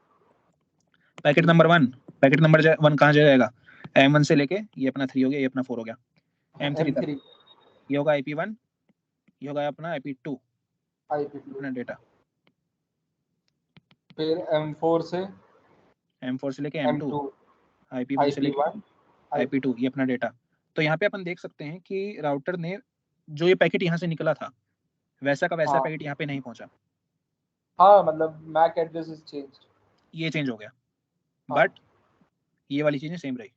पैकेट नंबर 1, पैकेट नंबर 1 कहाँ जाएगा, M1 से लेके ये अपना 3 हो गया, ये अपना 4 हो गया,
हाँ,
M3 तक
M3
ये होगा IP1, ये होगा अपना IP2
IP2
अपना डेटा।
फिर M4 से
M4 से लेके M2,
M2
IP1 से लेके
IP1
IP2 ये अपना डेटा। तो यहाँ पे अपन देख सकते हैं कि राउटर ने जो ये पैकेट यहाँ से निकला था वैसा का वैसा
हाँ
पैकेट यहाँ पे नहीं पहुंचा,
हाँ मतलब मैक एड्रेस इज चेंज्ड।
ये चेंज हो गया,
हाँ
बट ये वाली चीजें सेम रही,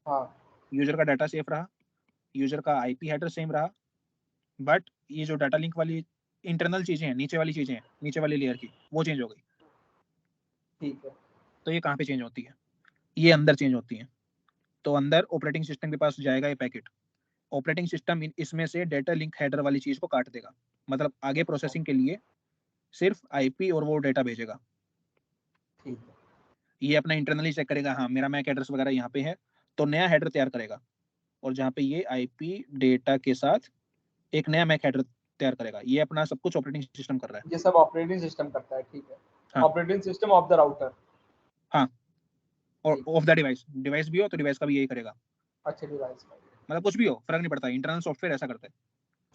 हाँ
यूजर का डाटा सेफ रहा, यूजर का आईपी हेडर सेम रहा, बट ये जो डाटा लिंक वाली इंटरनल चीजें हैं, नीचे वाली चीजें हैं, नीचे वाली लेयर की, वो चेंज हो गई।
ठीक है
तो ये कहाँ पे चेंज होती है, ये अंदर चेंज होती है। तो अंदर ऑपरेटिंग सिस्टम के पास जाएगा ये पैकेट, ऑपरेटिंग सिस्टम इसमें से डेटा लिंक हेडर वाली चीज को काट देगा, मतलब आगे प्रोसेसिंग के लिए सिर्फ आईपी और वो डेटा भेजेगा।
ठीक है
ये अपना इंटरनली चेक करेगा, हाँ मेरा मैक एड्रेस वगैरह यहाँ पे है, तो नया हेडर तैयार करेगा, और जहाँ पे ये आईपी डेटा के साथ एक नया मैक हेडर तैयार करेगा। ये अपना सब कुछ ऑपरेटिंग सिस्टम कर रहा है।
ये सब ऑपरेटिंग सिस्टम करता है। ठीक है
हाँ
operating system of the router.
हाँ, और
ठीक
ऑफ द डिवाइस, डिवाइस भी हो तो डिवाइस का भी यही करेगा,
अच्छा डिवाइस का।
मतलब कुछ भी हो फर्क नहीं पड़ता, इंटरनल सॉफ्टवेयर ऐसा करता है।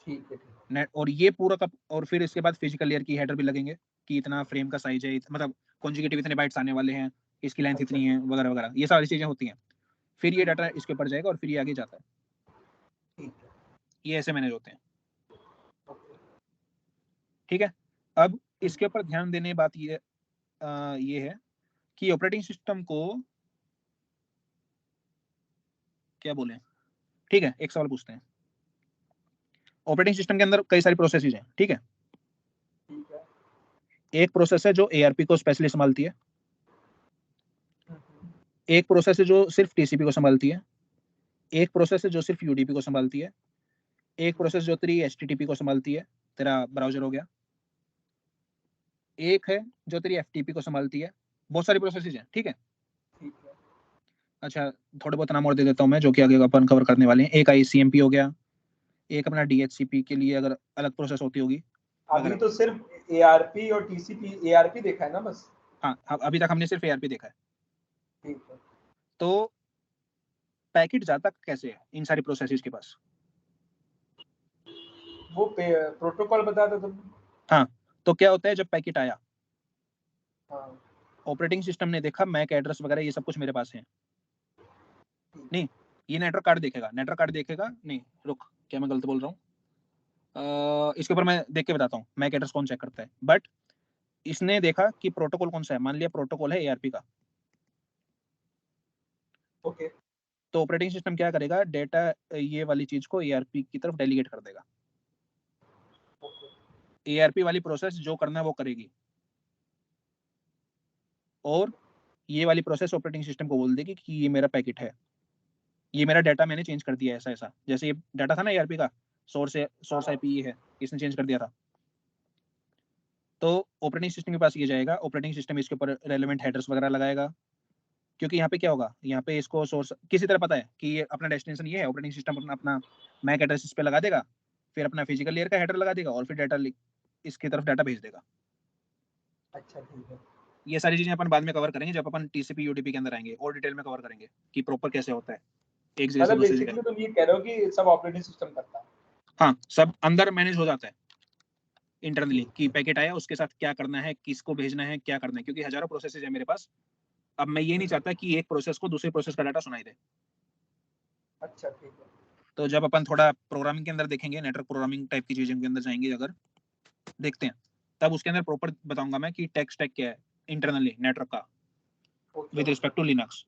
ठीक है
नेट और ये पूरा का, और फिर इसके बाद फिजिकल लेयर की हेडर भी लगेंगे कि इतना फ्रेम का साइज है, मतलब कॉन्जुगेटिव इतने बाइट्स आने वाले हैं, इसकी लेंथ
अच्छा
इतनी है वगैरह वगैरह, ये सारी चीजें होती हैं। फिर ये
ठीक
डाटा इसके ऊपर जाएगा और फिर ये आगे जाता है।
है
ये ऐसे मैनेज होते हैं,
ओके
ठीक है। अब इसके ऊपर ध्यान देने बात ये है कि ऑपरेटिंग सिस्टम को क्या बोले, ठीक है एक सवाल पूछते हैं। ऑपरेटिंग सिस्टम के अंदर कई सारी प्रोसेसेस हैं, ठीक है।
ठीक है
एक प्रोसेस है जो एआरपी को स्पेशली संभालती है, एक प्रोसेस है जो सिर्फ टीसीपी को संभालती है, एक प्रोसेस है जो सिर्फ यूडीपी को संभालती है, एक प्रोसेस जो तेरी एचटीटीपी को संभालती है, तेरा ब्राउजर हो गया, एक है जो तेरी एफटीपी को संभालती है। बहुत सारी प्रोसेसेस हैं, ठीक है।
ठीक है
अच्छा थोड़े बहुत नाम और दे देता हूँ मैं जो कि आगे अपन कवर करने वाले हैं। एक आईसीएमपी हो गया, एक अपना डीएचसीपी के लिए अगर अलग प्रोसेस होती होगी
अभी
वगैरह।
तो सिर्फ एआरपी और टीसीपी एआरपी देखा है ना बस।
हाँ अभी तक हमने सिर्फ एआरपी देखा है।
ठीक है
तो पैकेट जाता कैसे है इन सारी प्रोसेसेस के पास,
वो प्रोटोकॉल बता दो तुम।
हाँ। तो क्या होता है जब पैकेट आया,
हाँ
ऑपरेटिंग सिस्टम ने देखा मैक एड्रेस वगैरह ये सब कुछ मेरे पास है, नहीं ये नेटवर्क कार्ड देखेगा, नेटवर्क कार्ड देखेगा, नहीं रुक क्या मैं गलत बोल रहा हूँ, इसके ऊपर मैं देख के बताता हूँ मैक एड्रेस कौन चेक करता है। बट इसने देखा कि प्रोटोकॉल कौन सा है, मान लिया प्रोटोकॉल है एआरपी का,
ओके
तो ऑपरेटिंग सिस्टम क्या करेगा, डेटा ये वाली चीज को एआरपी की तरफ डेलीगेट कर देगा, एआरपी वाली प्रोसेस जो करना है वो करेगी, और ये वाली प्रोसेस ऑपरेटिंग सिस्टम को बोल देगी कि ये मेरा पैकेट है, ये मेरा डाटा मैंने चेंज कर दिया ऐसा ऐसा, जैसे ये डाटा था ना एआरपी का, सोर्स
हाँ
आईपी ये है, इसने चेंज कर दिया था। तो ऑपरेटिंग सिस्टम के पास ये जाएगा, ऑपरेटिंग सिस्टम इसके ऊपर रेलेवेंट हेडर्स वगैरह लगाएगा, क्योंकि यहाँ पे क्या होगा, यहाँ पे इसको सोर्स किसी तरह पता है कि ये अपना डेस्टिनेशन ये है, ऑपरेटिंग सिस्टम अपना मैक एड्रेस इस पे लगा देगा, फिर अपना फिजिकल लेयर का हेडर लगा देगा और फिर डाटा इसकी तरफ डाटा भेज देगा।
अच्छा ठीक है
ये सारी चीजें अपन बाद में कवर करेंगे जब अपन टीसीपी यूडीपी के अंदर आएंगे, और डिटेल में कवर करेंगे कि प्रॉपर कैसे होता है एक जगह से
मतलब
दूसरी जगह।
बेसिकली तुम ये कह रहे हो कि सब ऑपरेटिंग सिस्टम करता है।
हाँ सब अंदर मैनेज हो जाता है इंटरनली
ठीक
कि
है
पैकेट आया उसके साथ क्या करना है, किसको भेजना है, क्या करना है, क्योंकि हजारों प्रोसेसेस है मेरे पास। अब मैं ये नहीं चाहता कि एक प्रोसेस को दूसरी प्रोसेस का डाटा सुनाई दे।
अच्छा ठीक है
तो जब अपन थोड़ा प्रोग्रामिंग के अंदर देखेंगे, नेटवर्क प्रोग्रामिंग टाइप की चीज़ों के अंदर जाएंगे अगर, देखते हैं, तब उसके अंदर प्रॉपर बताऊंगा मैं कि टेक स्टैक क्या है इंटरनली नेटवर्क का विद रिस्पेक्ट टू लिनक्स।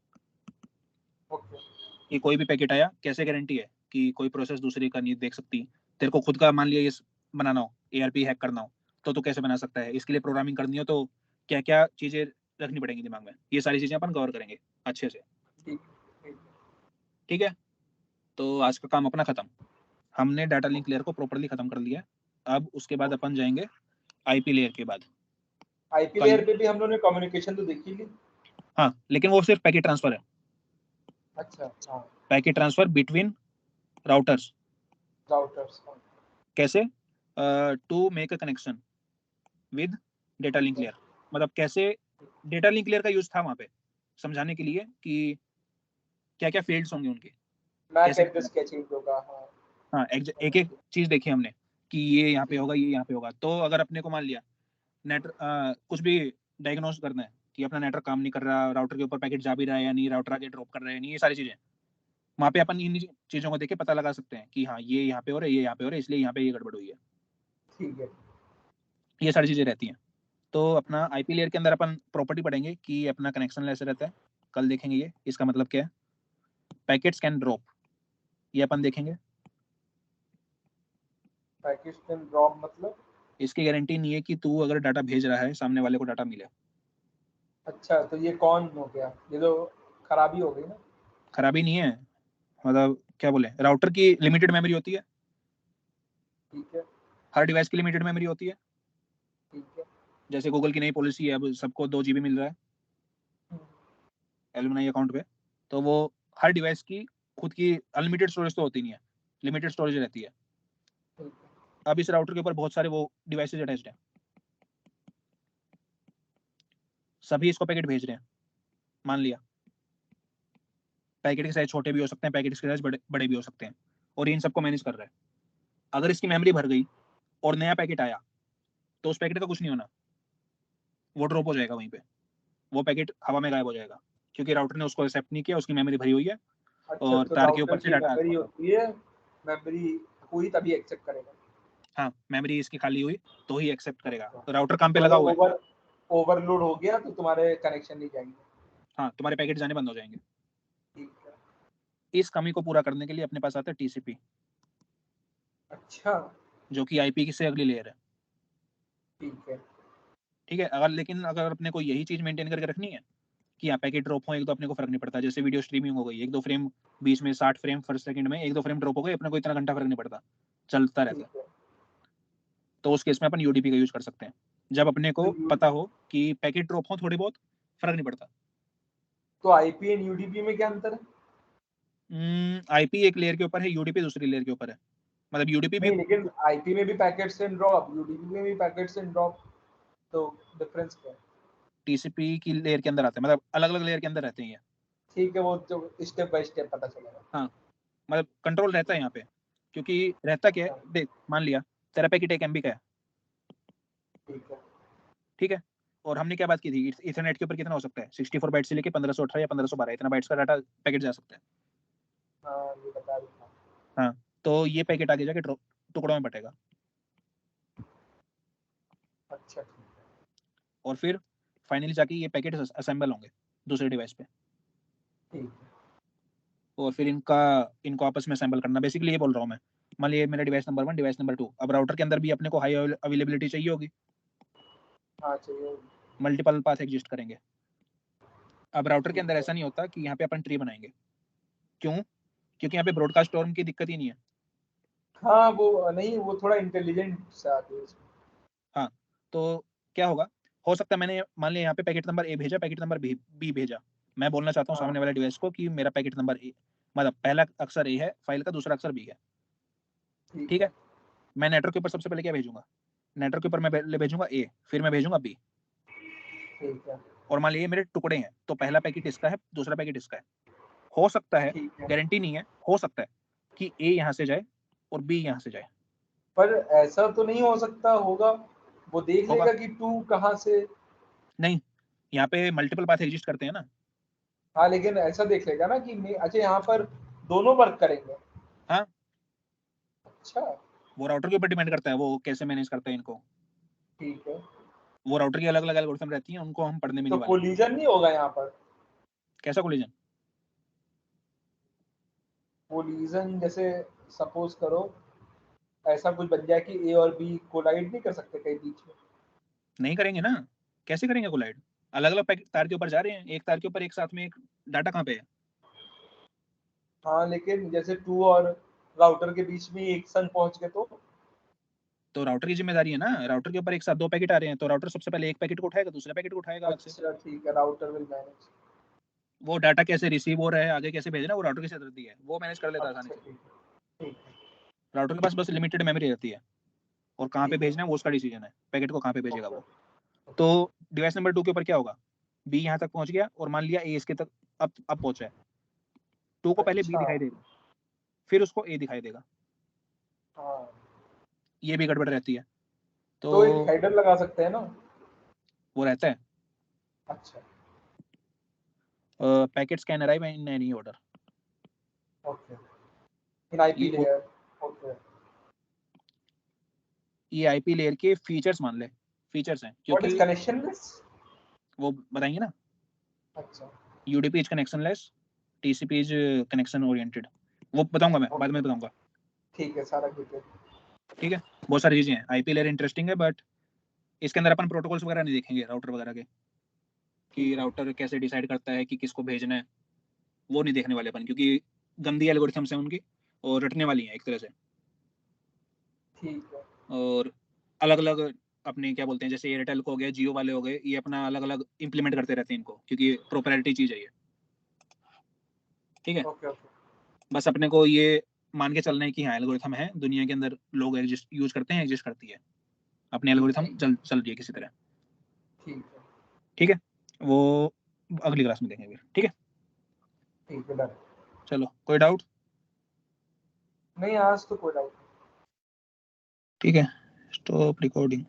कि कोई भी पैकेट आया, कैसे गारंटी है कि कोई प्रोसेस दूसरे का नहीं देख सकती। तेरे को खुद का मान लिया ये बनाना हो, ARP हैक करना हो, तो तू कैसे बना सकता है, इसके लिए प्रोग्रामिंग करनी हो तो क्या क्या चीज़ें रखनी पड़ेंगी दिमाग में, ये सारी चीज़ें अपन कवर करेंगे अच्छे से। ठीक है, तो आज का काम अपना खत्म, हमने डाटा लिंक लेयर को प्रॉपरली खत्म कर लिया। अब उसके बाद अपन जाएंगे IP लेयर के बाद।
IP लेयर पे भी हम लोगों ने कम्युनिकेशन तो देखी ली।
हाँ, लेकिन वो सिर्फ पैकेट ट्रांसफर है।
अच्छा, हाँ,
packet transfer between routers.
Routers,
कैसे? To make a connection with data link layer. मतलब कैसे डेटा लिंक लेयर का यूज था वहां पे समझाने के लिए कि क्या क्या फील्ड्स होंगे उनके,
मैक
कैसे।
एड्रेस क्या चेंज होगा।
हाँ, एक एक चीज देखी हमने कि ये यहाँ पे होगा, ये यहाँ पे होगा। तो अगर अपने को मान लिया नेट कुछ भी डायग्नोस करना है कि अपना नेटवर्क काम नहीं कर रहा, राउटर के ऊपर पैकेट जा भी रहा है या नहीं, राउटर आगे ड्रॉप कर रहा है नहीं, ये सारी चीजें वहाँ पे अपन इन चीजों को देख के पता लगा सकते हैं कि हाँ ये यहाँ पे हो रहा है, ये यहाँ पे हो रहा है, इसलिए यहाँ पे ये गड़बड़ हुई है।
ठीक है,
ये सारी चीजें रहती हैं। तो अपना IP लेयर के अंदर अपन प्रॉपर्टी पढ़ेंगे कि अपना कनेक्शन ऐसे रहता है, कल देखेंगे ये इसका मतलब क्या है। पैकेट्स कैन ड्रॉप, ये अपन देखेंगे।
पैकेट कैन ड्रॉप मतलब?
इसकी गारंटी नहीं है कि तू अगर डाटा भेज रहा है सामने वाले को डाटा मिले।
अच्छा, तो ये कौन हो गया, ये तो खराबी हो गई ना।
खराबी नहीं है, मतलब क्या बोले, राउटर की लिमिटेड मेमोरी होती है,
ठीक है,
हर डिवाइस की लिमिटेड मेमोरी होती है।
ठीक है।
जैसे गूगल की नई पॉलिसी है, अब सबको 2 GB मिल रहा है एलुमनाई अकाउंट पे, तो वो हर डिवाइस की खुद की अनलिमिटेड स्टोरेज तो होती नहीं है, लिमिटेड स्टोरेज रहती है।
ठीक है।
अब इस राउटर के ऊपर बहुत सारे वो डिवाइसेज अटैच्ड हैं, सभी इसको पैकेट भेज रहे हैं। मान लिया पैकेट के साइज छोटे भी हो सकते हैं, पैकेट के साइज बड़े भी हो सकते हैं, और इन सबको मैनेज कर रहा है। अगर इसकी मेमोरी भर गई और नया पैकेट आया तो उस पैकेट का कुछ नहीं होना, वो ड्रॉप हो जाएगा वहीं पे, वो पैकेट हवा में गायब हो जाएगा, क्योंकि राउटर ने उसको एक्सेप्ट नहीं किया, उसकी मेमोरी भरी हुई है
अच्छा,
और
तो
तार के
राउटर
ऊपर से
की
डाटा
मेमोरी होती है, मेमोरी पूरी तभी एक्सेप्ट करेगा।
हाँ, मेमोरी इसकी खाली हुई तो ही एक्सेप्ट करेगा। तो राउटर काम पे
तो
लगा
अगर
हुआ है।
ओवरलोड हो गया तो तुम्हारे कनेक्शन नहीं जाएंगे।
हाँ, तुम्हारे पैकेट जाने बंद हो जाएंगे।
ठीक है।
इस कमी को पूरा करने के लिए अपने पास आता है TCP,
अच्छा,
जो कि IP से अगली लेयर है।
ठीक है।
ठीक है, अगर अपने को यही चीज मेंटेन करके रखनी है कि यहाँ पैकेट ड्रॉप हो एक तो अपने को फर्क नहीं पड़ता। जैसे वीडियो स्ट्रीमिंग हो गई, 1-2 फ्रेम बीच में, 60 फ्रेम पर सेकंड में 1-2 फ्रेम ड्रॉप हो गए, अपने को इतना घंटा फर्क नहीं पड़ता, चलता रहता है।
ठीक है।
तो उस केस में अपन UDP का यूज कर सकते हैं, जब अपने
तो
को पता हो कि पैकेट ड्रॉप हो थोड़ी बहुत, फर्क नहीं पड़ता।
तो आईपी एंड यूडीपी में क्या अंतर है?
IP एक लेयर के ऊपर है, UDP दूसरी लेयर के ऊपर है। मतलब UDP भी
नहीं, लेकिन आईपी में भी पैकेट्स एंड ड्रॉप, यूडीपी में भी पैकेट्स एंड ड्रॉप, तो डिफरेंस क्या है?
TCP की लेयर के अंदर आते हैं, मतलब अलग अलग लेयर के अंदर रहते हैं ये।
ठीक है, वो तो स्टेप बाय स्टेप पता चलेगा।
हाँ, मतलब कंट्रोल रहता है यहाँ पे, क्योंकि रहता क्या है,
अच्छा,
देख मान लिया तेरा पैकेट 1 MB का है,
ठीक है।
ठीक है, और हमने क्या बात की थी, इथरनेट के ऊपर कितना हो सकता है, 64 बाइट से लेके 1518 या 1512 इतना बाइट्स का डाटा पैकेट जा सकता है।
हाँ, ये बता रही था।
हाँ, तो ये पैकेट आगे जाके टुकड़ों में बटेगा,
अच्छा, ठीक है।
और फिर फाइनली जाके ये पैकेट असेंबल होंगे दूसरे डिवाइस पे,
ठीक है।
और फिर इनको आपस में असेंबल करना। बेसिकली ये बोल रहा हूँ मैं, मान लीजिए मेरा डिवाइस नंबर 1, डिवाइस नंबर 2, अब राउटर के अंदर भी अपने को हाई अवेलेबिलिटी चाहिए होगी,
हाँ, चाहिए।
मल्टीपल पाथ एग्जिस्ट करेंगे। अब राउटर के
ठीक
अंदर
है।
ऐसा नहीं होता कि यहाँ पे अपन ट्री बनाएंगे, क्यों? क्योंकि यहाँ पे ब्रॉडकास्ट टॉर्म की दिक्कत ही नहीं है।
हाँ, वो नहीं, वो थोड़ा इंटेलिजेंट सा आती है इसमें।
हाँ, तो क्या होगा, हो सकता है मैंने मान लिया यहाँ पे पैकेट नंबर A भेजा, पैकेट नंबर B भेजा, मैं बोलना चाहता हूँ
हाँ,
सामने वाले डिवाइस को कि मेरा पैकेट नंबर A, मतलब पहला अक्षर A है फाइल का, दूसरा अक्षर B है,
ठीक
ठीक
है।
है। मैं नेटवर्क के ऊपर सबसे पहले क्या भेजूंगा, नेटवर्क के ऊपर मैं पहले भेजूंगा A, फिर मैं भेजूंगा B,
ठीक है।
और मान लीजिए मेरे टुकड़े हैं, तो पहला पैकेट इसका है, दूसरा पैकेट इसका है। हो सकता है,
ठीक है।
गारंटी नहीं है, हो सकता है कि A यहाँ से जाए और B यहाँ से जाए।
पर ऐसा तो नहीं हो सकता होगा, वो देख
होगा,
लेगा कि टू कहाँ से।
नहीं, यहाँ पे मल्टीपल पाथ एग्जिस्ट करते हैं ना।
हाँ, लेकिन ऐसा देख लेगा ना कि अच्छा, यहाँ पर दोनों वर्क करेंगे।
हाँ,
अच्छा
वो राउटर के ऊपर डिपेंड करता है, वो कैसे मैनेज करता है इनको।
ठीक है,
वो राउटर की अलग अलग एल्गोरिथम रहती हैं, उनको हम पढ़ने में
तो
नहीं वाले।
कोलिजन नहीं होगा यहाँ पर?
कैसा कोलिजन?
कोलिजन जैसे सपोज करो ऐसा कुछ बन जाए कि ए और बी कोलाइड नहीं कर सकते कहीं बीच में?
नहीं करेंगे ना, कैसे करेंगे कोलाइड? अलग अलग तार के ऊपर जा रहे हैं, एक तार के ऊपर एक साथ में एक डाटा कहाँ पे है?
हाँ लेकिन जैसे 2 और राउटर के बीच में एक संग पहुंच गए
तो राउटर की जिम्मेदारी है ना, राउटर के ऊपर एक साथ 2 पैकेट आ रहे हैं, तो राउटर सबसे पहले एक पैकेट को उठाएगा, दूसरा पैकेट को उठाएगा अलग से।
अच्छा ठीक है, राउटर विल मैनेज।
वो डाटा कैसे रिसीव हो रहा है, आगे कैसे भेजना, वो राउटर की रहती है, वो मैनेज कर लेता है आसानी
अच्छा
से।
ठीक है
राउटर के पास बस लिमिटेड मेमोरी रहती है, और कहाँ पे
ठीक है
भेजना है वो उसका डिसीजन है, पैकेट को कहाँ पे भेजेगा
ओके
वो। तो डिवाइस नंबर 2 के ऊपर क्या होगा, बी यहाँ तक पहुंच गया और मान लिया ए इसके तक अब पहुंचा है, 2 को पहले बी
अच्छा
दिखाई देगा, फिर उसको ए दिखाई देगा,
हाँ,
ये भी गड़बड़ रहती है।
तो एक
तो
हेडर लगा सकते हैं ना?
वो रहता है
अच्छा
packets can arrive in any order.
Okay, in IP
ये
लेयर। ओके
ये आईपी लेयर के फीचर्स मान ले, फीचर्स हैं,
व्हाट इज
क्योंकि
कनेक्शनलेस?
वो बताएंगे ना,
अच्छा
UDP is connectionless, TCP is connection oriented, वो बताऊंगा मैं बाद में बताऊंगा।
ठीक है, सारा डिटेल।
ठीक है, बहुत सारी चीजें हैं, आईपी लेयर इंटरेस्टिंग है, बट इसके अंदर अपन प्रोटोकॉल्स वगैरह नहीं देखेंगे राउटर वगैरह के, कि
ठीक है
राउटर कैसे डिसाइड करता है कि किसको भेजना है, वो नहीं देखने वाले अपन, क्योंकि गंदी एल्गोरिथम्स हैं उनकी, और रटने वाली हैं एक तरह से,
ठीक है
और अलग अलग अपने क्या बोलते हैं, जैसे एयरटेल को हो गया, जियो वाले हो गए, ये अपना अलग अलग इंप्लीमेंट करते रहते हैं इनको, क्योंकि प्रोपराइटरी चीज है ये। ठीक है,
ओके ओके
बस अपने को ये मान के चलना है कि हाँ एल्गोरिथम है, दुनिया के अंदर लोग एग्जिस्ट यूज करते हैं, एग्जिस्ट करती है, अपनी एल्गोरिथम चल रही है किसी तरह।
ठीक है
ठीक है, वो अगली क्लास में देखेंगे। ठीक है,
ठीक है डन।
चलो, कोई डाउट?
नहीं आज तो कोई डाउट नहीं।
ठीक है, स्टॉप रिकॉर्डिंग।